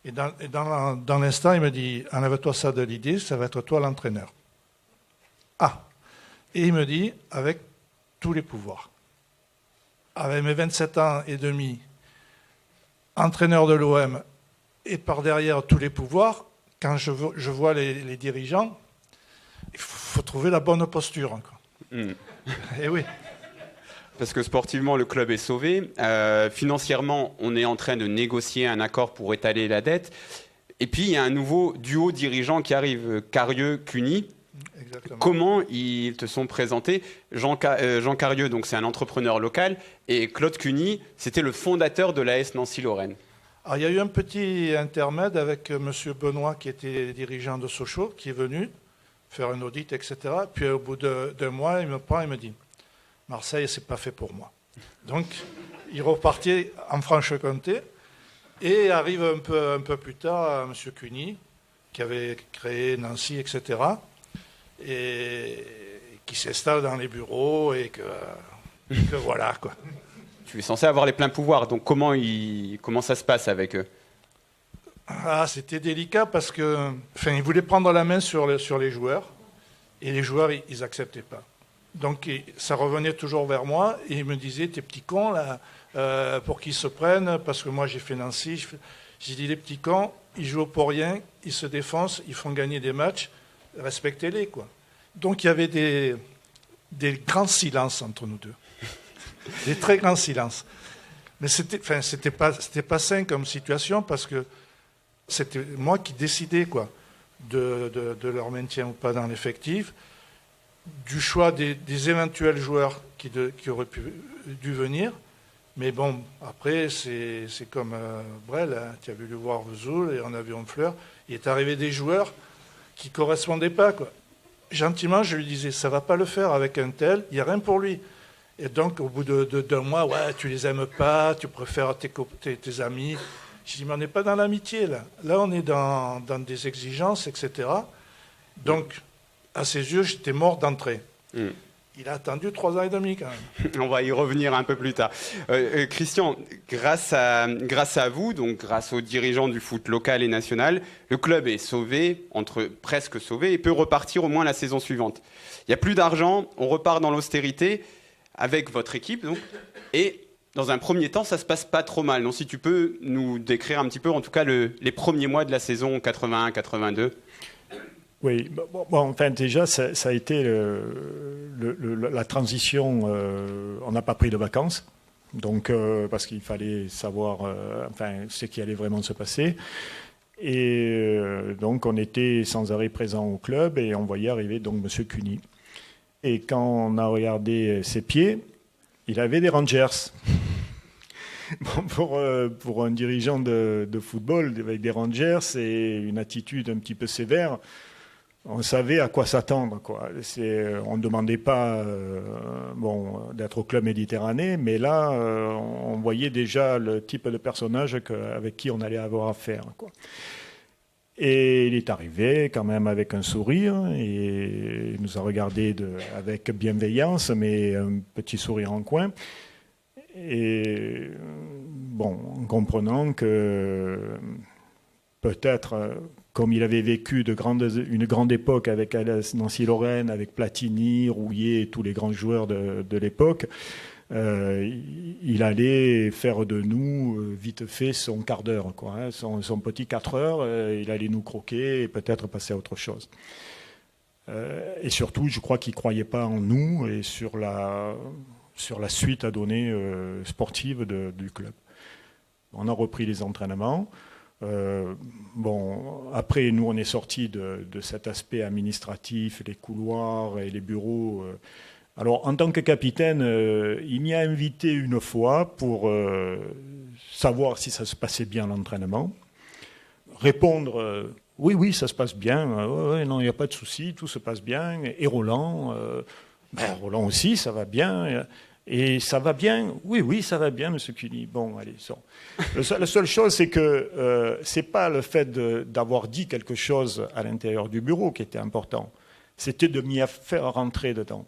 Q: Et dans l'instant, il me dit enlève-toi ça de l'idée, ça va être toi l'entraîneur. Ah. Et il me dit avec tous les pouvoirs. Avec mes 27 ans et demi, entraîneur de l'OM et par derrière tous les pouvoirs, quand je vois les dirigeants, il faut trouver la bonne posture. Et oui.
B: Parce que sportivement, le club est sauvé. Financièrement, on est en train de négocier un accord pour étaler la dette. Et puis, il y a un nouveau duo dirigeant qui arrive, Carieux-Cuny.
Q: Exactement.
B: Comment ils te sont présentés? Jean Carieux, donc c'est un entrepreneur local, et Claude Cuny, c'était le fondateur de l'AS Nancy-Lorraine.
Q: Alors, il y a eu un petit intermède avec M. Benoît, qui était dirigeant de Sochaux, qui est venu faire un audit, etc. Puis au bout d'un mois, il me prend et me dit « Marseille, c'est pas fait pour moi ». Donc, il repartait en Franche-Comté et arrive un peu plus tard M. Cuny, qui avait créé Nancy, etc., et qui s'installe dans les bureaux et que voilà, quoi.
B: Tu es censé avoir les pleins pouvoirs, donc comment ça se passe avec eux?
Q: C'était délicat parce que, ils voulaient prendre la main sur les joueurs et les joueurs, ils n'acceptaient pas. Donc ça revenait toujours vers moi et ils me disaient, tes petits cons là, pour qu'ils se prennent, parce que moi j'ai fait Nancy, j'ai dit les petits cons, ils jouent pour rien, ils se défoncent, ils font gagner des matchs, respectez-les, quoi. Donc il y avait des grands silences entre nous deux. Des très grands silences. Mais c'était pas sain comme situation parce que c'était moi qui décidais, quoi, de leur maintien ou pas dans l'effectif, du choix des éventuels joueurs qui auraient dû venir. Mais bon, après, c'est comme Brel, hein, tu as voulu voir Vesoul et on a vu Honfleur. Il est arrivé des joueurs qui ne correspondaient pas, quoi. Gentiment, je lui disais, ça ne va pas le faire avec un tel, il n'y a rien pour lui. Et donc, au bout d'un mois, ouais, tu les aimes pas, tu préfères tes amis. Je dis, mais on n'est pas dans l'amitié, là. Là, on est dans des exigences, etc. Donc, à ses yeux, j'étais mort d'entrée. Il a attendu 3 ans et demi, quand même.
B: On va y revenir un peu plus tard. Christian, grâce à vous, donc grâce aux dirigeants du foot local et national, le club est sauvé, presque sauvé, et peut repartir au moins la saison suivante. Il n'y a plus d'argent, on repart dans l'austérité avec votre équipe, donc, et dans un premier temps, ça ne se passe pas trop mal. Donc, si tu peux nous décrire un petit peu, en tout cas, les premiers mois de la saison 81-82.
R: Oui, enfin déjà, ça a été la transition. On n'a pas pris de vacances, donc parce qu'il fallait savoir ce qui allait vraiment se passer. Et donc, on était sans arrêt présent au club et on voyait arriver donc M. Cuny. Et quand on a regardé ses pieds, il avait des Rangers. Bon, pour un dirigeant de football avec des Rangers et une attitude un petit peu sévère, on savait à quoi s'attendre, quoi. On ne demandait pas d'être au club méditerranéen, mais là, on voyait déjà le type de personnage avec qui on allait avoir affaire, quoi. Et il est arrivé quand même avec un sourire et il nous a regardé avec bienveillance, mais un petit sourire en coin. Et bon, en comprenant que peut-être, comme il avait vécu une grande époque avec Nancy-Lorraine, avec Platini, Rouillet et tous les grands joueurs de l'époque, il allait faire de nous, vite fait, son quart d'heure, quoi, hein, son petit 4 heures, il allait nous croquer et peut-être passer à autre chose. Et surtout, je crois qu'il ne croyait pas en nous et sur la suite à donner sportive du club. On a repris les entraînements. Après, nous, on est sortis de cet aspect administratif, les couloirs et les bureaux. Alors, en tant que capitaine, il m'y a invité une fois pour savoir si ça se passait bien l'entraînement. Répondre, oui, ça se passe bien. Non, il n'y a pas de souci, tout se passe bien. Et Roland, Roland aussi, ça va bien. Et ça va bien? Oui, ça va bien, M. Cuny. Bon, allez, sort. La seule chose, c'est que c'est pas le fait d'avoir dit quelque chose à l'intérieur du bureau qui était important. C'était de m'y faire rentrer dedans.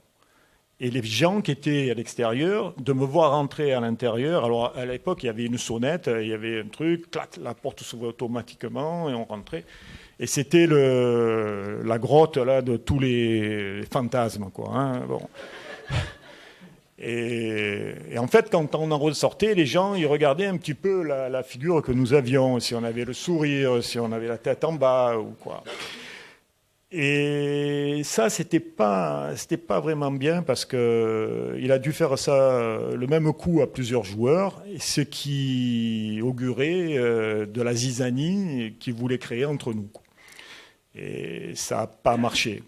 R: Et les gens qui étaient à l'extérieur, de me voir rentrer à l'intérieur. Alors, à l'époque, il y avait une sonnette, il y avait un truc, clac, la porte s'ouvrait automatiquement et on rentrait. Et c'était la grotte là, de tous les fantasmes, quoi. Hein, bon. Et en fait, quand on en ressortait, les gens, ils regardaient un petit peu la figure que nous avions, si on avait le sourire, si on avait la tête en bas ou quoi. Et ça, c'était pas vraiment bien parce que il a dû faire ça le même coup à plusieurs joueurs, ce qui augurait de la zizanie qu'il voulait créer entre nous. Et ça n'a pas marché.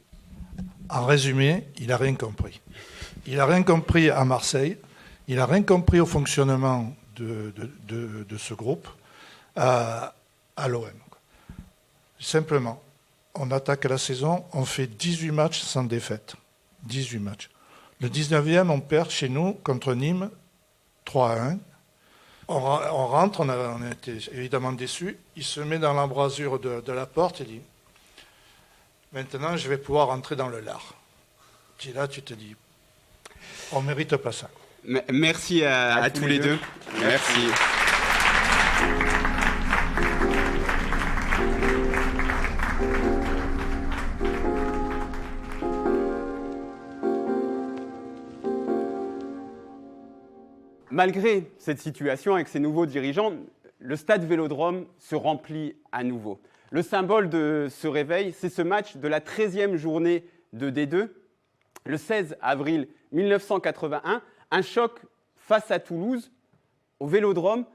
Q: En résumé, il n'a rien compris. Il n'a rien compris à Marseille, il n'a rien compris au fonctionnement de ce groupe à l'OM. Simplement, on attaque la saison, on fait 18 matchs sans défaite. 18 matchs. Le 19e, on perd chez nous contre Nîmes 3-1. On rentre, on a été évidemment déçus. Il se met dans l'embrasure de la porte et dit « Maintenant, je vais pouvoir rentrer dans le lard. » Et là, tu te dis « On ne mérite pas ça. »
B: Merci à tous les deux. Merci. Malgré cette situation avec ces nouveaux dirigeants, le stade Vélodrome se remplit à nouveau. Le symbole de ce réveil, c'est ce match de la 13e journée de D2, le 16 avril 1981, un choc face à Toulouse, au Vélodrome,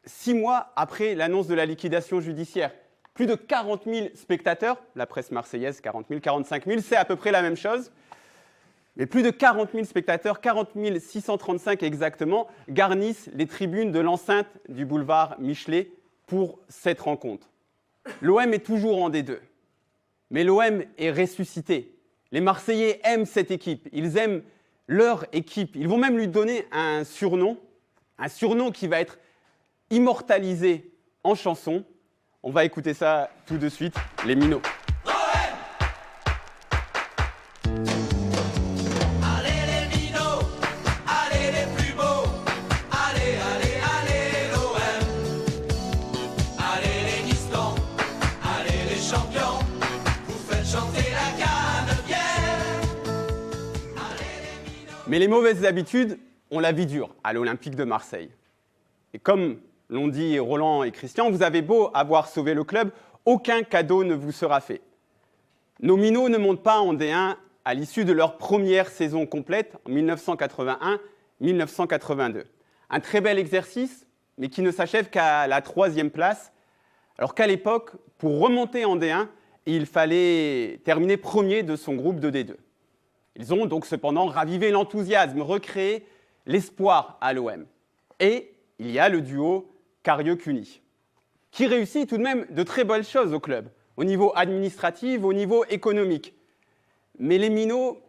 B: 6 mois après l'annonce de la liquidation judiciaire. Plus de 40 000 spectateurs, la presse marseillaise 40 000, 45 000, c'est à peu près la même chose. Mais plus de 40 000 spectateurs, 40 635 exactement, garnissent les tribunes de l'enceinte du boulevard Michelet pour cette rencontre. L'OM est toujours en D2, mais l'OM est ressuscité. Les Marseillais aiment cette équipe, ils aiment leur équipe. Ils vont même lui donner un surnom qui va être immortalisé en chanson. On va écouter ça tout de suite, les Minots. Mais les mauvaises habitudes ont la vie dure à l'Olympique de Marseille. Et comme l'ont dit Roland et Christian, vous avez beau avoir sauvé le club, aucun cadeau ne vous sera fait. Nos Minots ne montent pas en D1 à l'issue de leur première saison complète en 1981-1982. Un très bel exercice, mais qui ne s'achève qu'à la 3e place, alors qu'à l'époque, pour remonter en D1, il fallait terminer premier de son groupe de D2. Ils ont donc cependant ravivé l'enthousiasme, recréé l'espoir à l'OM. Et il y a le duo Carieux-Cuny, qui réussit tout de même de très belles choses au club, au niveau administratif, au niveau économique. Mais les Minots,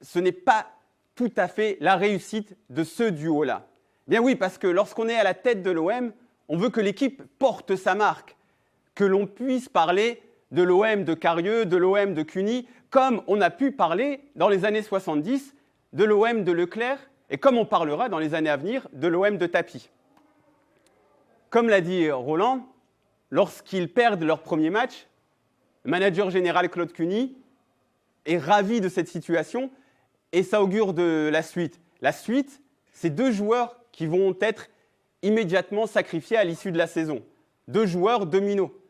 B: ce n'est pas tout à fait la réussite de ce duo-là. Bien oui, parce que lorsqu'on est à la tête de l'OM, on veut que l'équipe porte sa marque, que l'on puisse parler de l'OM de Carieux, de l'OM de Cuny, comme on a pu parler dans les années 70 de l'OM de Leclerc et comme on parlera dans les années à venir de l'OM de Tapie. Comme l'a dit Roland, lorsqu'ils perdent leur premier match, le manager général Claude Cuny est ravi de cette situation et ça augure de la suite. La suite, c'est 2 joueurs qui vont être immédiatement sacrifiés à l'issue de la saison. 2 joueurs, 2 Minots.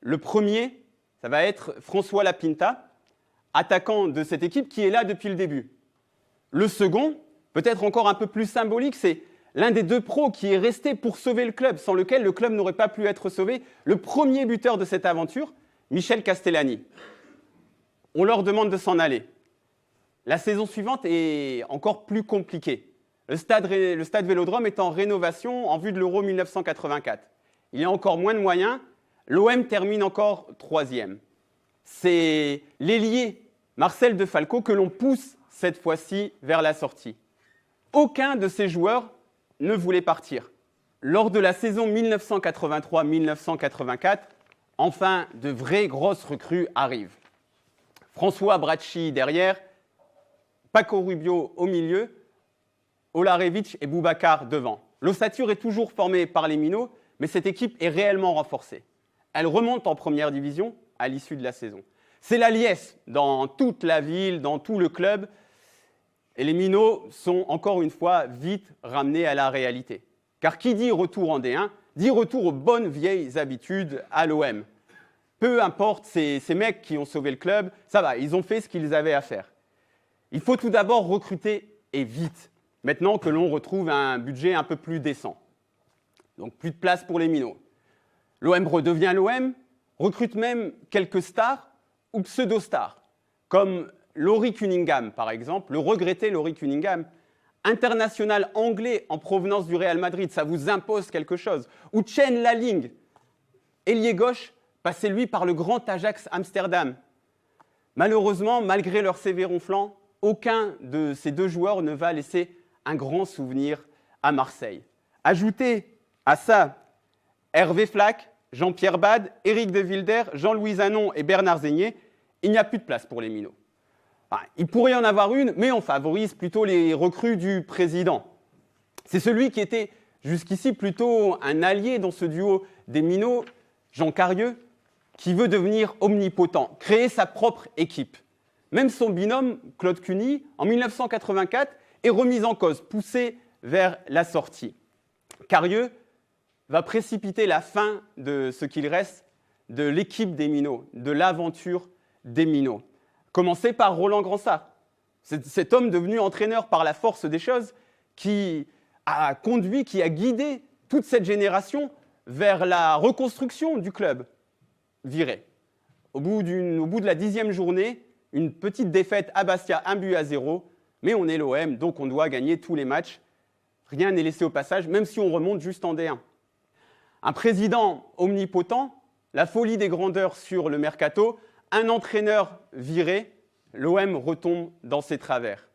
B: Le premier, ça va être François Lapinta, attaquant de cette équipe qui est là depuis le début. Le second, peut-être encore un peu plus symbolique, c'est l'un des 2 pros qui est resté pour sauver le club, sans lequel le club n'aurait pas pu être sauvé, le premier buteur de cette aventure, Michel Castellani. On leur demande de s'en aller. La saison suivante est encore plus compliquée. Le stade Vélodrome est en rénovation en vue de l'Euro 1984. Il y a encore moins de moyens. L'OM termine encore 3e. C'est l'ailier Marcel De Falco que l'on pousse cette fois-ci vers la sortie. Aucun de ces joueurs ne voulait partir. Lors de la saison 1983-1984, enfin, de vraies grosses recrues arrivent. François Bracci derrière, Paco Rubio au milieu, Olarevic et Boubacar devant. L'ossature est toujours formée par les Minots, mais cette équipe est réellement renforcée. Elle remonte en première division à l'issue de la saison. C'est la liesse dans toute la ville, dans tout le club. Et les Minots sont encore une fois vite ramenés à la réalité. Car qui dit retour en D1, dit retour aux bonnes vieilles habitudes à l'OM. Peu importe ces mecs qui ont sauvé le club, ça va, ils ont fait ce qu'ils avaient à faire. Il faut tout d'abord recruter et vite, maintenant que l'on retrouve un budget un peu plus décent. Donc plus de place pour les Minots. L'OM redevient l'OM, recrute même quelques stars ou pseudo-stars, comme Laurie Cunningham, par exemple, le regretté Laurie Cunningham, international anglais en provenance du Real Madrid, ça vous impose quelque chose. Ou Chen Laling, ailier gauche, passé lui par le grand Ajax Amsterdam. Malheureusement, malgré leur CV ronflant, aucun de ces deux joueurs ne va laisser un grand souvenir à Marseille. Ajoutez à ça Hervé Flack, Jean-Pierre Bade, Éric de Wilder, Jean-Louis Zanon et Bernard Zégnier, il n'y a plus de place pour les minots. Enfin, il pourrait y en avoir une, mais on favorise plutôt les recrues du président. C'est celui qui était jusqu'ici plutôt un allié dans ce duo des minots, Jean Carieux, qui veut devenir omnipotent, créer sa propre équipe. Même son binôme, Claude Cuny, en 1984, est remis en cause, poussé vers la sortie. Carieux va précipiter la fin de ce qu'il reste de l'équipe des minots, de l'aventure des minots. Commencé par Roland Gransart, cet homme devenu entraîneur par la force des choses, qui a conduit, qui a guidé toute cette génération vers la reconstruction du club viré. Au bout de la 10e journée, une petite défaite à Bastia, 1-0, mais on est l'OM, donc on doit gagner tous les matchs. Rien n'est laissé au passage, même si on remonte juste en D1. Un président omnipotent, la folie des grandeurs sur le mercato, un entraîneur viré, l'OM retombe dans ses travers.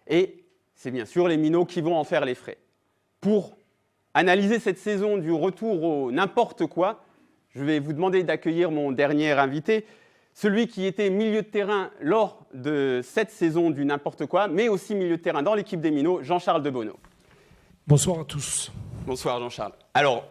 B: Et c'est bien sûr les minots qui vont en faire les frais. Pour analyser cette saison du retour au n'importe quoi, je vais vous demander d'accueillir mon dernier invité, celui qui était milieu de terrain lors de cette saison du n'importe quoi, mais aussi milieu de terrain dans l'équipe des minots, Jean-Charles Debonneau.
F: Bonsoir à tous.
B: Bonsoir Jean-Charles. Alors,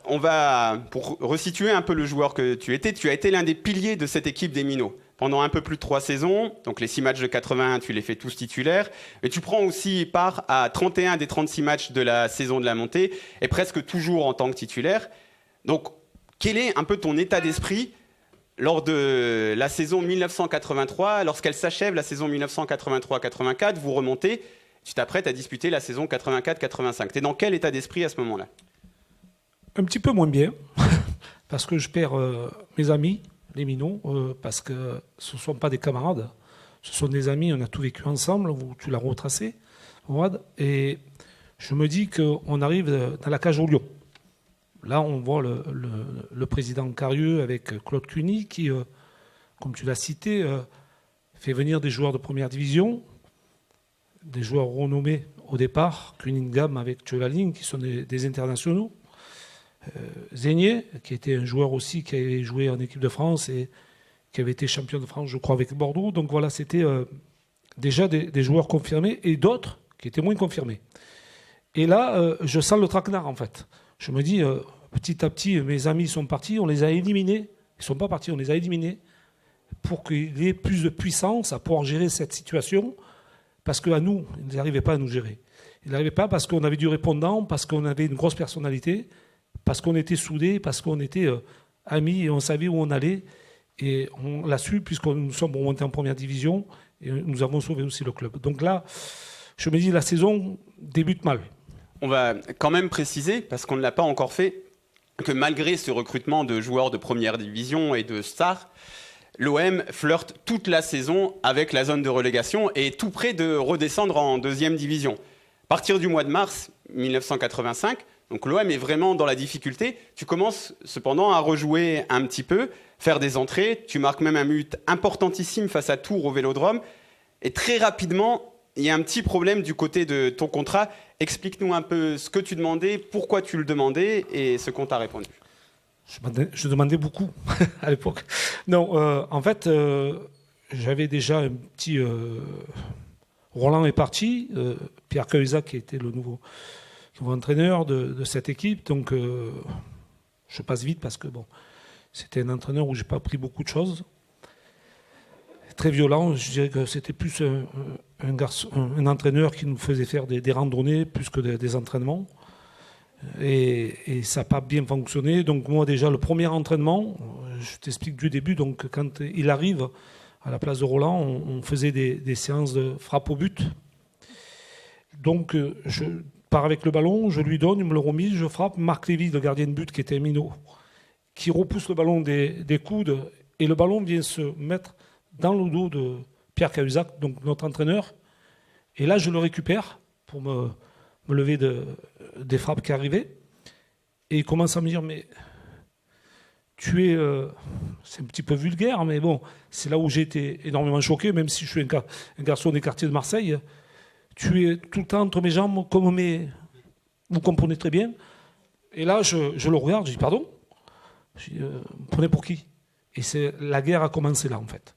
B: pour resituer un peu le joueur que tu as été l'un des piliers de cette équipe des minots. Pendant un peu plus de 3 saisons, donc les 6 matchs de 81, tu les fais tous titulaires, mais tu prends aussi part à 31 des 36 matchs de la saison de la montée, et presque toujours en tant que titulaire. Donc, quel est un peu ton état d'esprit lors de la saison 1983, lorsqu'elle s'achève, la saison 1983-84, vous remontez, tu t'apprêtes à disputer la saison 84-85. Tu es dans quel état d'esprit à ce moment-là ?
F: Un petit peu moins bien, parce que je perds mes amis, les minots, parce que ce ne sont pas des camarades, ce sont des amis, on a tout vécu ensemble, tu l'as retracé, Mourad, et je me dis qu'on arrive dans la cage au lion. Là, on voit le président Carieux avec Claude Cuny qui, comme tu l'as cité, fait venir des joueurs de première division, des joueurs renommés au départ, Cunningham avec Tchevaling, qui sont des internationaux. Zégnier, qui était un joueur aussi qui avait joué en équipe de France et qui avait été champion de France, je crois, avec Bordeaux. Donc voilà, c'était déjà des joueurs confirmés et d'autres qui étaient moins confirmés. Et là, je sens le traquenard, en fait. Je me dis, petit à petit, mes amis sont partis, on les a éliminés. Ils ne sont pas partis, on les a éliminés pour qu'il y ait plus de puissance à pouvoir gérer cette situation. Parce qu'à nous, ils n'arrivaient pas à nous gérer. Ils n'arrivaient pas parce qu'on avait du répondant, parce qu'on avait une grosse personnalité, parce qu'on était soudés, parce qu'on était amis et on savait où on allait. Et on l'a su puisque nous sommes remontés en première division et nous avons sauvé aussi le club. Donc là, je me dis, la saison débute mal.
B: On va quand même préciser, parce qu'on ne l'a pas encore fait, que malgré ce recrutement de joueurs de première division et de stars, l'OM flirte toute la saison avec la zone de relégation et est tout près de redescendre en 2e division. À partir du mois de mars 1985, donc l'OM est vraiment dans la difficulté. Tu commences cependant à rejouer un petit peu, faire des entrées. Tu marques même un but importantissime face à Tours au Vélodrome. Et très rapidement, il y a un petit problème du côté de ton contrat. Explique-nous un peu ce que tu demandais, pourquoi tu le demandais et ce qu'on t'a répondu.
F: Je demandais beaucoup à l'époque. Non, en fait, j'avais déjà un petit... Roland est parti, Pierre Cahuzac qui était le nouveau entraîneur de cette équipe. Donc, je passe vite parce que bon, c'était un entraîneur où je n'ai pas appris beaucoup de choses. Très violent, je dirais que c'était plus un entraîneur qui nous faisait faire des randonnées plus que des entraînements. Et ça n'a pas bien fonctionné. Donc moi déjà, le premier entraînement, je t'explique du début, donc quand il arrive à la place de Roland, on faisait des séances de frappe au but. Donc je pars avec le ballon, je lui donne, il me le remise, je frappe. Marc Lévy, le gardien de but qui était un minot, qui repousse le ballon des coudes et le ballon vient se mettre dans le dos de Pierre Cahuzac, donc notre entraîneur. Et là, je le récupère pour me lever des frappes qui arrivaient. Et il commence à me dire, mais tu es... c'est un petit peu vulgaire, mais bon, c'est là où j'ai été énormément choqué, même si je suis un garçon des quartiers de Marseille. Tu es tout le temps entre mes jambes, comme mes... Vous comprenez très bien. Et là, je le regarde, je dis, pardon ? Je dis, vous prenez pour qui ? Et la guerre a commencé là, en fait.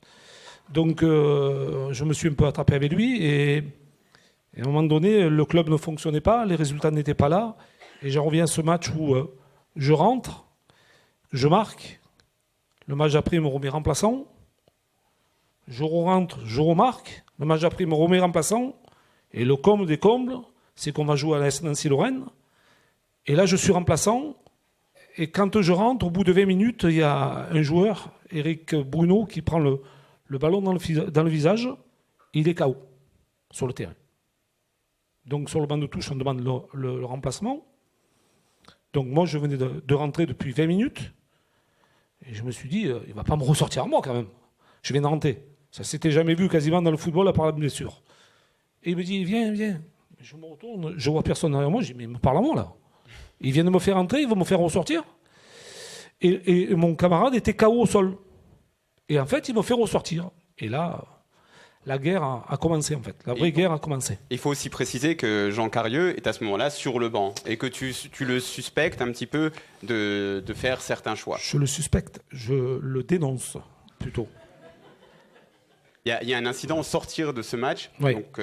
F: Donc, je me suis un peu attrapé avec lui, et à un moment donné, le club ne fonctionnait pas, les résultats n'étaient pas là, et j'en reviens à ce match où je rentre, je marque, le match d'après, il me remet remplaçant, je rentre, je remarque, le match d'après, il me remet remplaçant, et le comble des combles, c'est qu'on va jouer à la Nancy-Lorraine, et là, je suis remplaçant, et quand je rentre, au bout de 20 minutes, il y a un joueur, Eric Bruno, qui prend le ballon dans le visage, il est KO sur le terrain. Donc sur le banc de touche, on demande le remplacement. Donc moi, je venais de rentrer depuis 20 minutes, et je me suis dit, il ne va pas me ressortir à moi quand même. Je viens de rentrer. Ça ne s'était jamais vu quasiment dans le football à part la blessure. Et il me dit, viens. Je me retourne, je ne vois personne derrière moi, je dis, mais il me parle à moi là. Il vient de me faire entrer, il va me faire ressortir. Et mon camarade était KO au sol. Et en fait, il me fait ressortir. Et là, la guerre a commencé, en fait. La vraie guerre a commencé.
B: Il faut aussi préciser que Jean Carieux est à ce moment-là sur le banc et que tu le suspectes un petit peu de faire certains choix.
F: Je le suspecte, je le dénonce, plutôt.
B: Il y a un incident au sortir de ce match,
F: oui.
B: Donc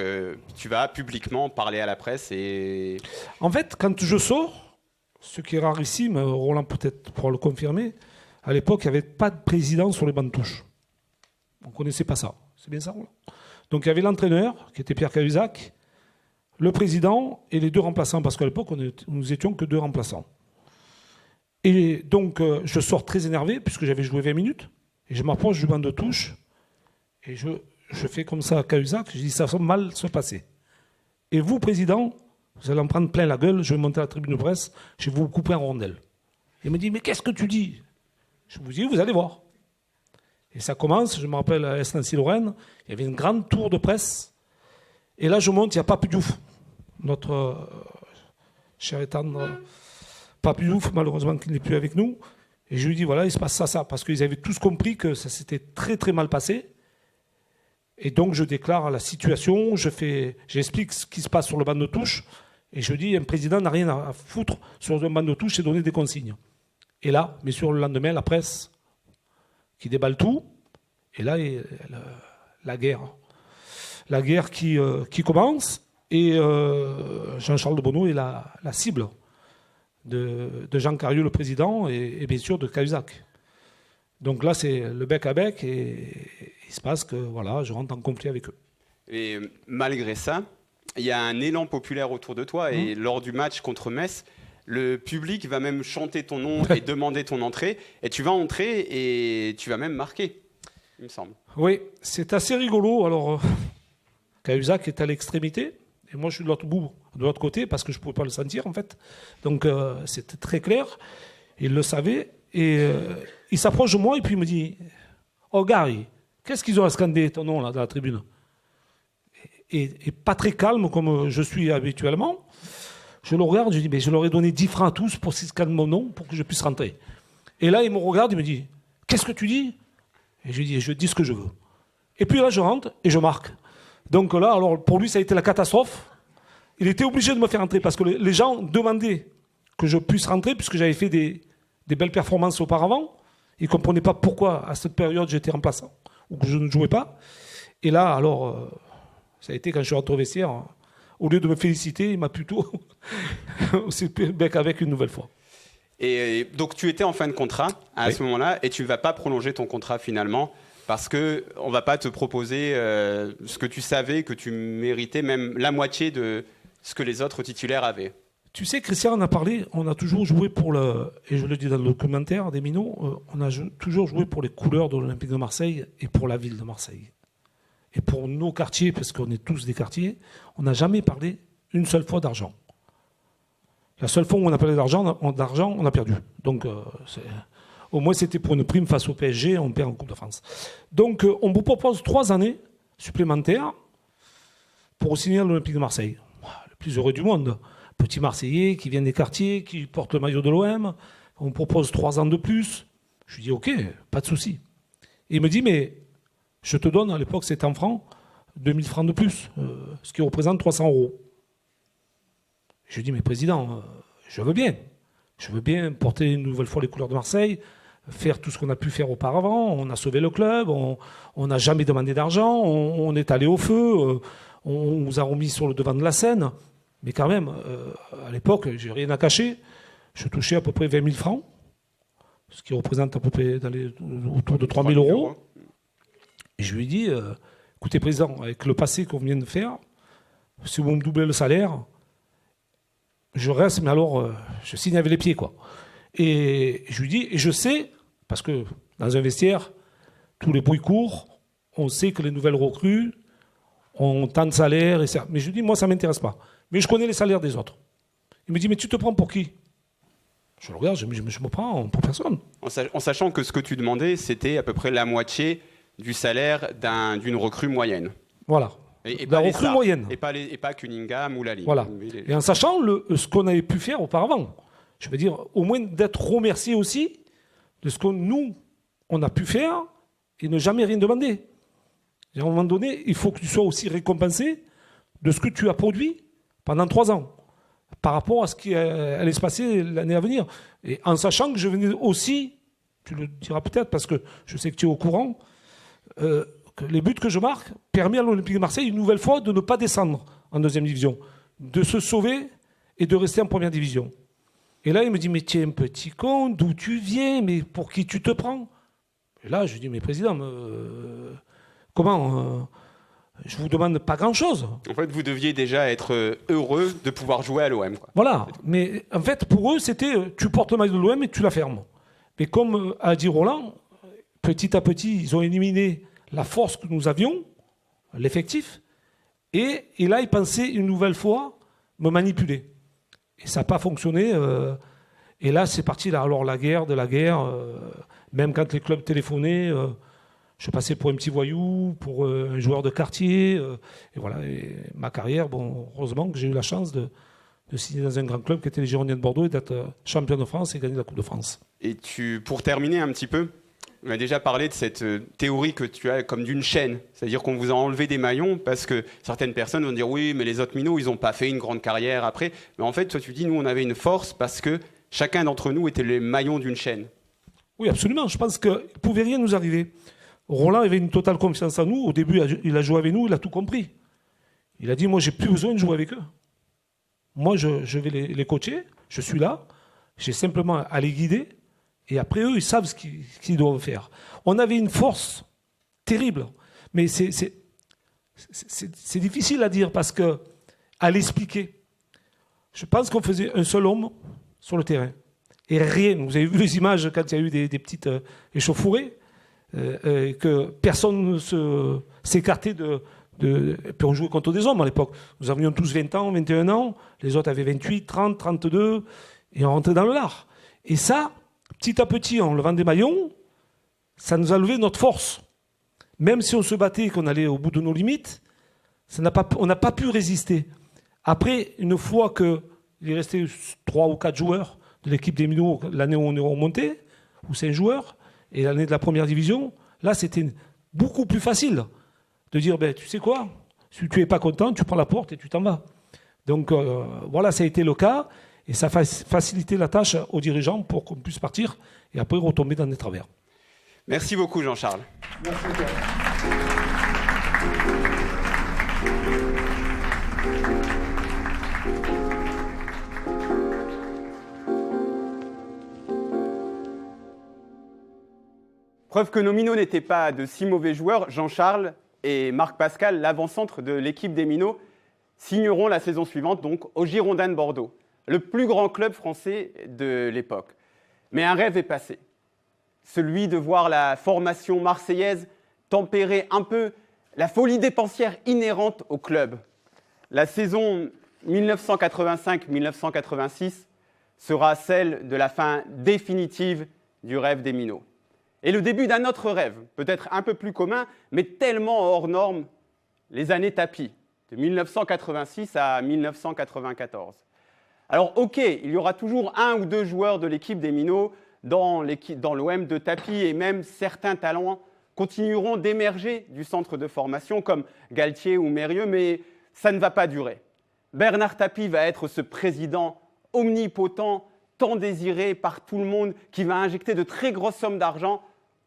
B: tu vas publiquement parler à la presse et...
F: En fait, quand je sors, ce qui est rarissime, Roland peut-être pourra le confirmer, à l'époque, il n'y avait pas de président sur les bancs de touche. On ne connaissait pas ça. C'est bien ça, Roland ? Donc il y avait l'entraîneur, qui était Pierre Cahuzac, le président et les 2 remplaçants, parce qu'à l'époque, nous étions que 2 remplaçants. Et donc, je sors très énervé, puisque j'avais joué 20 minutes, et je m'approche du banc de touche, et je fais comme ça à Cahuzac, je dis, ça va mal se passer. Et vous, président, vous allez en prendre plein la gueule, je vais monter à la tribune de presse, je vais vous couper en rondelle. Il me dit, mais qu'est-ce que tu dis ? Je vous dis, vous allez voir. Et ça commence, je me rappelle à Nancy-Lorraine, il y avait une grande tour de presse, et là je monte, il y a Pape Diouf, notre cher et tendre Pape Diouf, malheureusement qu'il n'est plus avec nous, et je lui dis, voilà, il se passe ça, parce qu'ils avaient tous compris que ça s'était très très mal passé. Et donc je déclare la situation, j'explique ce qui se passe sur le banc de touche, et je dis, un président n'a rien à foutre sur un banc de touche et donner des consignes. Et là, mais sur le lendemain, la presse qui déballe tout, et là, la guerre qui commence, et Jean-Charles de Bonneau est la cible de Jean Carieux, le président, et bien sûr de Cahuzac. Donc là, c'est le bec à bec, et il se passe que voilà, je rentre en conflit avec eux.
B: Et malgré ça, il y a un élan populaire autour de toi, et lors du match contre Metz, le public va même chanter ton nom et demander ton entrée, et tu vas entrer et tu vas même marquer, il me semble.
F: Oui, c'est assez rigolo. Alors, Cahuzac est à l'extrémité, et moi je suis de l'autre côté, parce que je ne pouvais pas le sentir en fait. Donc c'était très clair, il le savait, et il s'approche de moi et puis il me dit, oh Gary, qu'est-ce qu'ils ont à scander ton nom là dans la tribune ? Et pas très calme comme je suis habituellement. Je le regarde, je dis, mais je leur ai donné 10 francs à tous pour qu'ils scannent mon nom pour que je puisse rentrer. Et là, il me regarde, il me dit, qu'est-ce que tu dis ? Et je lui dis, je dis ce que je veux. Et puis là, je rentre et je marque. Donc là, alors pour lui, ça a été la catastrophe. Il était obligé de me faire rentrer parce que les gens demandaient que je puisse rentrer puisque j'avais fait des belles performances auparavant. Ils ne comprenaient pas pourquoi, à cette période, j'étais remplaçant ou que je ne jouais pas. Et là, alors, ça a été quand je suis rentré au vestiaire. Au lieu de me féliciter, il m'a plutôt aussi bec avec une nouvelle fois.
B: Et donc tu étais en fin de contrat à ce moment-là, et tu ne vas pas prolonger ton contrat finalement, parce qu'on ne va pas te proposer ce que tu savais que tu méritais, même la moitié de ce que les autres titulaires avaient.
F: Tu sais, Christian en a parlé, on a toujours joué pour et je le dis dans le documentaire des Minots, on a toujours joué pour les couleurs de l'Olympique de Marseille et pour la ville de Marseille. Et pour nos quartiers, parce qu'on est tous des quartiers, on n'a jamais parlé une seule fois d'argent. La seule fois où on a parlé d'argent, on a perdu. Donc, au moins, c'était pour une prime face au PSG, on perd en Coupe de France. Donc, on vous propose 3 années supplémentaires pour signer à l'Olympique de Marseille. Le plus heureux du monde. Petit Marseillais qui vient des quartiers, qui porte le maillot de l'OM. On me propose 3 ans de plus. Je lui dis OK, pas de souci. Et il me dit mais je te donne, à l'époque c'était en francs, 2000 francs de plus, ce qui représente 300 €. Je lui dis mais président, je veux bien. Je veux bien porter une nouvelle fois les couleurs de Marseille, faire tout ce qu'on a pu faire auparavant. On a sauvé le club, on n'a jamais demandé d'argent, on est allé au feu, on nous a remis sur le devant de la scène. Mais quand même, à l'époque, j'ai rien à cacher. Je touchais à peu près 20 000 francs, ce qui représente à peu près autour de 3 000 €. Et je lui ai dit, écoutez président, avec le passé qu'on vient de faire, si vous me doublez le salaire, je reste, mais alors je signe avec les pieds, quoi. Et je lui dis, et je sais, parce que dans un vestiaire, tous les bruits courent, on sait que les nouvelles recrues ont tant de salaire, et ça. Mais je lui dis, moi ça ne m'intéresse pas. Mais je connais les salaires des autres. Il me dit, mais tu te prends pour qui? Je le regarde, je me prends pour personne.
B: En sachant que ce que tu demandais, c'était à peu près la moitié du salaire d'une recrue moyenne.
F: Voilà.
B: Et
F: la
B: pas
F: recrue moyenne.
B: Et pas Cunningham ou Lali.
F: Voilà. Et en sachant ce qu'on avait pu faire auparavant. Je veux dire, au moins d'être remercié aussi de ce que nous, on a pu faire et ne jamais rien demander. Et à un moment donné, il faut que tu sois aussi récompensé de ce que tu as produit pendant 3 ans par rapport à ce qui allait se passer l'année à venir. Et en sachant que je venais aussi, tu le diras peut-être parce que je sais que tu es au courant, que les buts que je marque permettent à l'Olympique de Marseille une nouvelle fois de ne pas descendre en 2e division, de se sauver et de rester en 1re division. Et là, il me dit, mais tu es un petit con, d'où tu viens, mais pour qui tu te prends? Et là, je lui dis, mais président, comment je vous demande pas grand-chose.
B: En fait, vous deviez déjà être heureux de pouvoir jouer à l'OM.
F: Voilà, mais en fait, pour eux, c'était, tu portes le maillot de l'OM et tu la fermes. Mais comme a dit Roland, petit à petit, ils ont éliminé la force que nous avions, l'effectif, et là, ils pensaient une nouvelle fois me manipuler. Et ça n'a pas fonctionné. Et là, c'est parti, là, alors la guerre de la guerre. Même quand les clubs téléphonaient, je passais pour un petit voyou, pour un joueur de quartier. Et voilà, et ma carrière, bon, heureusement que j'ai eu la chance de signer dans un grand club qui était les Girondins de Bordeaux et d'être champion de France et gagner la Coupe de France.
B: Et pour terminer un petit peu, on a déjà parlé de cette théorie que tu as comme d'une chaîne. C'est-à-dire qu'on vous a enlevé des maillons parce que certaines personnes vont dire oui, mais les autres minots, ils n'ont pas fait une grande carrière après. Mais en fait, toi, tu dis, nous, on avait une force parce que chacun d'entre nous était les maillons d'une chaîne.
F: Oui, absolument. Je pense qu'il ne pouvait rien nous arriver. Roland avait une totale confiance en nous. Au début, il a joué avec nous, il a tout compris. Il a dit, moi, j'ai plus besoin de jouer avec eux. Moi, je vais les coacher, je suis là, j'ai simplement à les guider. Et après, eux, ils savent ce qu'ils doivent faire. On avait une force terrible. Mais c'est difficile à dire parce que, à l'expliquer, je pense qu'on faisait un seul homme sur le terrain. Et rien. Vous avez vu les images quand il y a eu des petites échauffourées, que personne ne s'écartait de... Puis on jouait contre des hommes à l'époque. Nous avions tous 20 ans, 21 ans. Les autres avaient 28, 30, 32. Et on rentrait dans le lard. Et ça... Petit à petit, en levant des maillons, ça nous a levé notre force. Même si on se battait et qu'on allait au bout de nos limites, on n'a pas pu résister. Après, une fois qu'il est resté 3 ou 4 joueurs de l'équipe des minots, l'année où on est remonté, ou 5 joueurs, et l'année de la 1re division, là, c'était beaucoup plus facile de dire, ben, tu sais quoi, si tu n'es pas content, tu prends la porte et tu t'en vas. Donc, voilà, ça a été le cas. Et ça a facilité la tâche aux dirigeants pour qu'on puisse partir et après retomber dans des travers.
B: Merci beaucoup Jean-Charles.
F: Merci.
B: Preuve que nos minots n'étaient pas de si mauvais joueurs, Jean-Charles et Marc Pascal, l'avant-centre de l'équipe des minots, signeront la saison suivante donc aux Girondins de Bordeaux, le plus grand club français de l'époque. Mais un rêve est passé, celui de voir la formation marseillaise tempérer un peu la folie dépensière inhérente au club. La saison 1985-1986 sera celle de la fin définitive du rêve des minots. Et le début d'un autre rêve, peut-être un peu plus commun, mais tellement hors norme les années tapis, de 1986 à 1994. Alors ok, il y aura toujours 1 ou 2 joueurs de l'équipe des Minots dans l'OM de tapis, et même certains talents continueront d'émerger du centre de formation, comme Galtier ou Mérieux, mais ça ne va pas durer. Bernard Tapie va être ce président omnipotent, tant désiré par tout le monde, qui va injecter de très grosses sommes d'argent,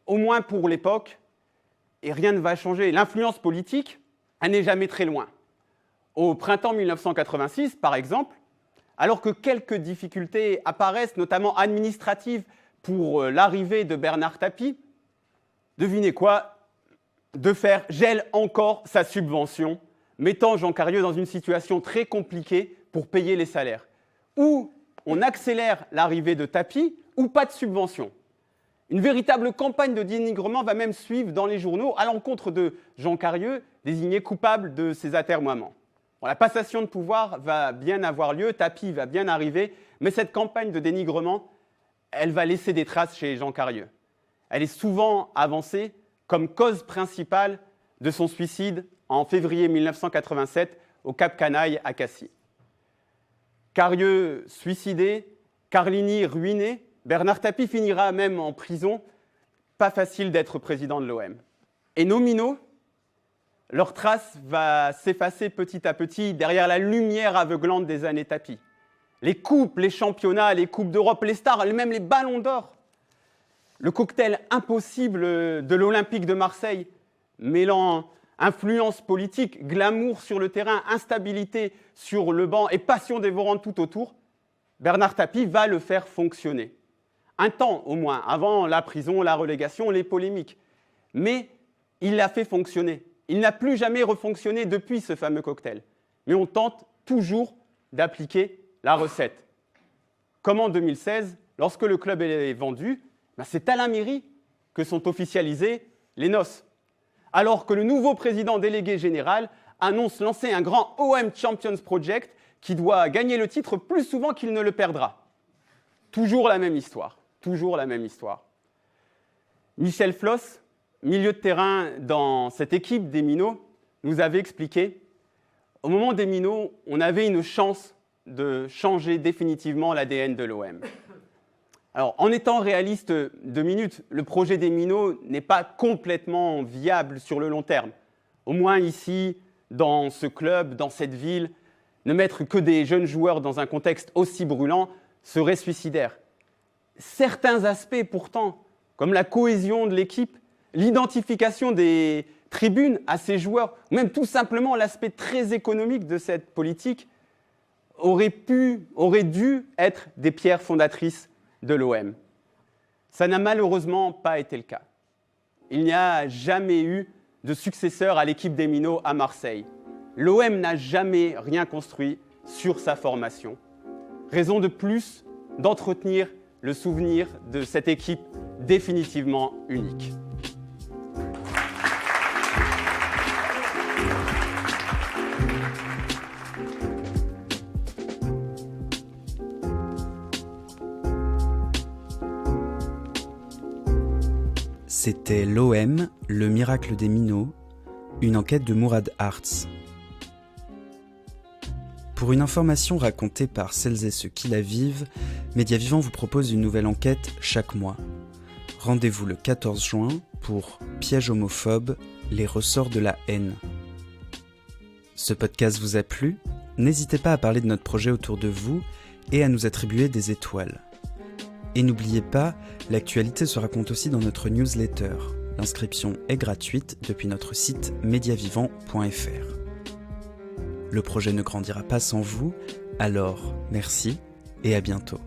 B: au moins pour l'époque, et rien ne va changer. L'influence politique, elle n'est jamais très loin. Au printemps 1986, par exemple, alors que quelques difficultés apparaissent, notamment administratives, pour l'arrivée de Bernard Tapie, devinez quoi? Defer gèle encore sa subvention, mettant Jean Carieux dans une situation très compliquée pour payer les salaires. Ou on accélère l'arrivée de Tapie, ou pas de subvention. Une véritable campagne de dénigrement va même suivre dans les journaux à l'encontre de Jean Carieux, désigné coupable de ces atermoiements. Bon, la passation de pouvoir va bien avoir lieu, Tapie va bien arriver, mais cette campagne de dénigrement, elle va laisser des traces chez Jean Carieux. Elle est souvent avancée comme cause principale de son suicide en février 1987 au Cap Canaille à Cassis. Carieux suicidé, Carlini ruiné, Bernard Tapie finira même en prison. Pas facile d'être président de l'OM. Et nos Minots, leur trace va s'effacer petit à petit derrière la lumière aveuglante des années Tapie. Les coupes, les championnats, les coupes d'Europe, les stars, même les ballons d'or. Le cocktail impossible de l'Olympique de Marseille, mêlant influence politique, glamour sur le terrain, instabilité sur le banc et passion dévorante tout autour, Bernard Tapie va le faire fonctionner. Un temps au moins, avant la prison, la relégation, les polémiques. Mais il l'a fait fonctionner. Il n'a plus jamais refonctionné depuis ce fameux cocktail. Mais on tente toujours d'appliquer la recette. Comme en 2016, lorsque le club est vendu, c'est à la mairie que sont officialisées les noces. Alors que le nouveau président délégué général annonce lancer un grand OM Champions Project qui doit gagner le titre plus souvent qu'il ne le perdra. Toujours la même histoire. Toujours la même histoire. Michel Floss, milieu de terrain dans cette équipe des Minots, nous avait expliqué au moment des Minots, on avait une chance de changer définitivement l'ADN de l'OM. Alors, en étant réaliste 2 minutes, le projet des Minots n'est pas complètement viable sur le long terme. Au moins ici, dans ce club, dans cette ville, ne mettre que des jeunes joueurs dans un contexte aussi brûlant serait suicidaire. Certains aspects pourtant, comme la cohésion de l'équipe, l'identification des tribunes à ces joueurs, ou même tout simplement l'aspect très économique de cette politique, auraient dû être des pierres fondatrices de l'OM. Ça n'a malheureusement pas été le cas. Il n'y a jamais eu de successeur à l'équipe des Minots à Marseille. L'OM n'a jamais rien construit sur sa formation. Raison de plus d'entretenir le souvenir de cette équipe définitivement unique.
A: C'était l'OM, le miracle des Minots, une enquête de Mourad Arts. Pour une information racontée par celles et ceux qui la vivent, Média Vivant vous propose une nouvelle enquête chaque mois. Rendez-vous le 14 juin pour Piège homophobe, les ressorts de la haine. Ce podcast vous a plu ? N'hésitez pas à parler de notre projet autour de vous et à nous attribuer des étoiles. Et n'oubliez pas, l'actualité se raconte aussi dans notre newsletter. L'inscription est gratuite depuis notre site mediavivant.fr. Le projet ne grandira pas sans vous, alors merci et à bientôt.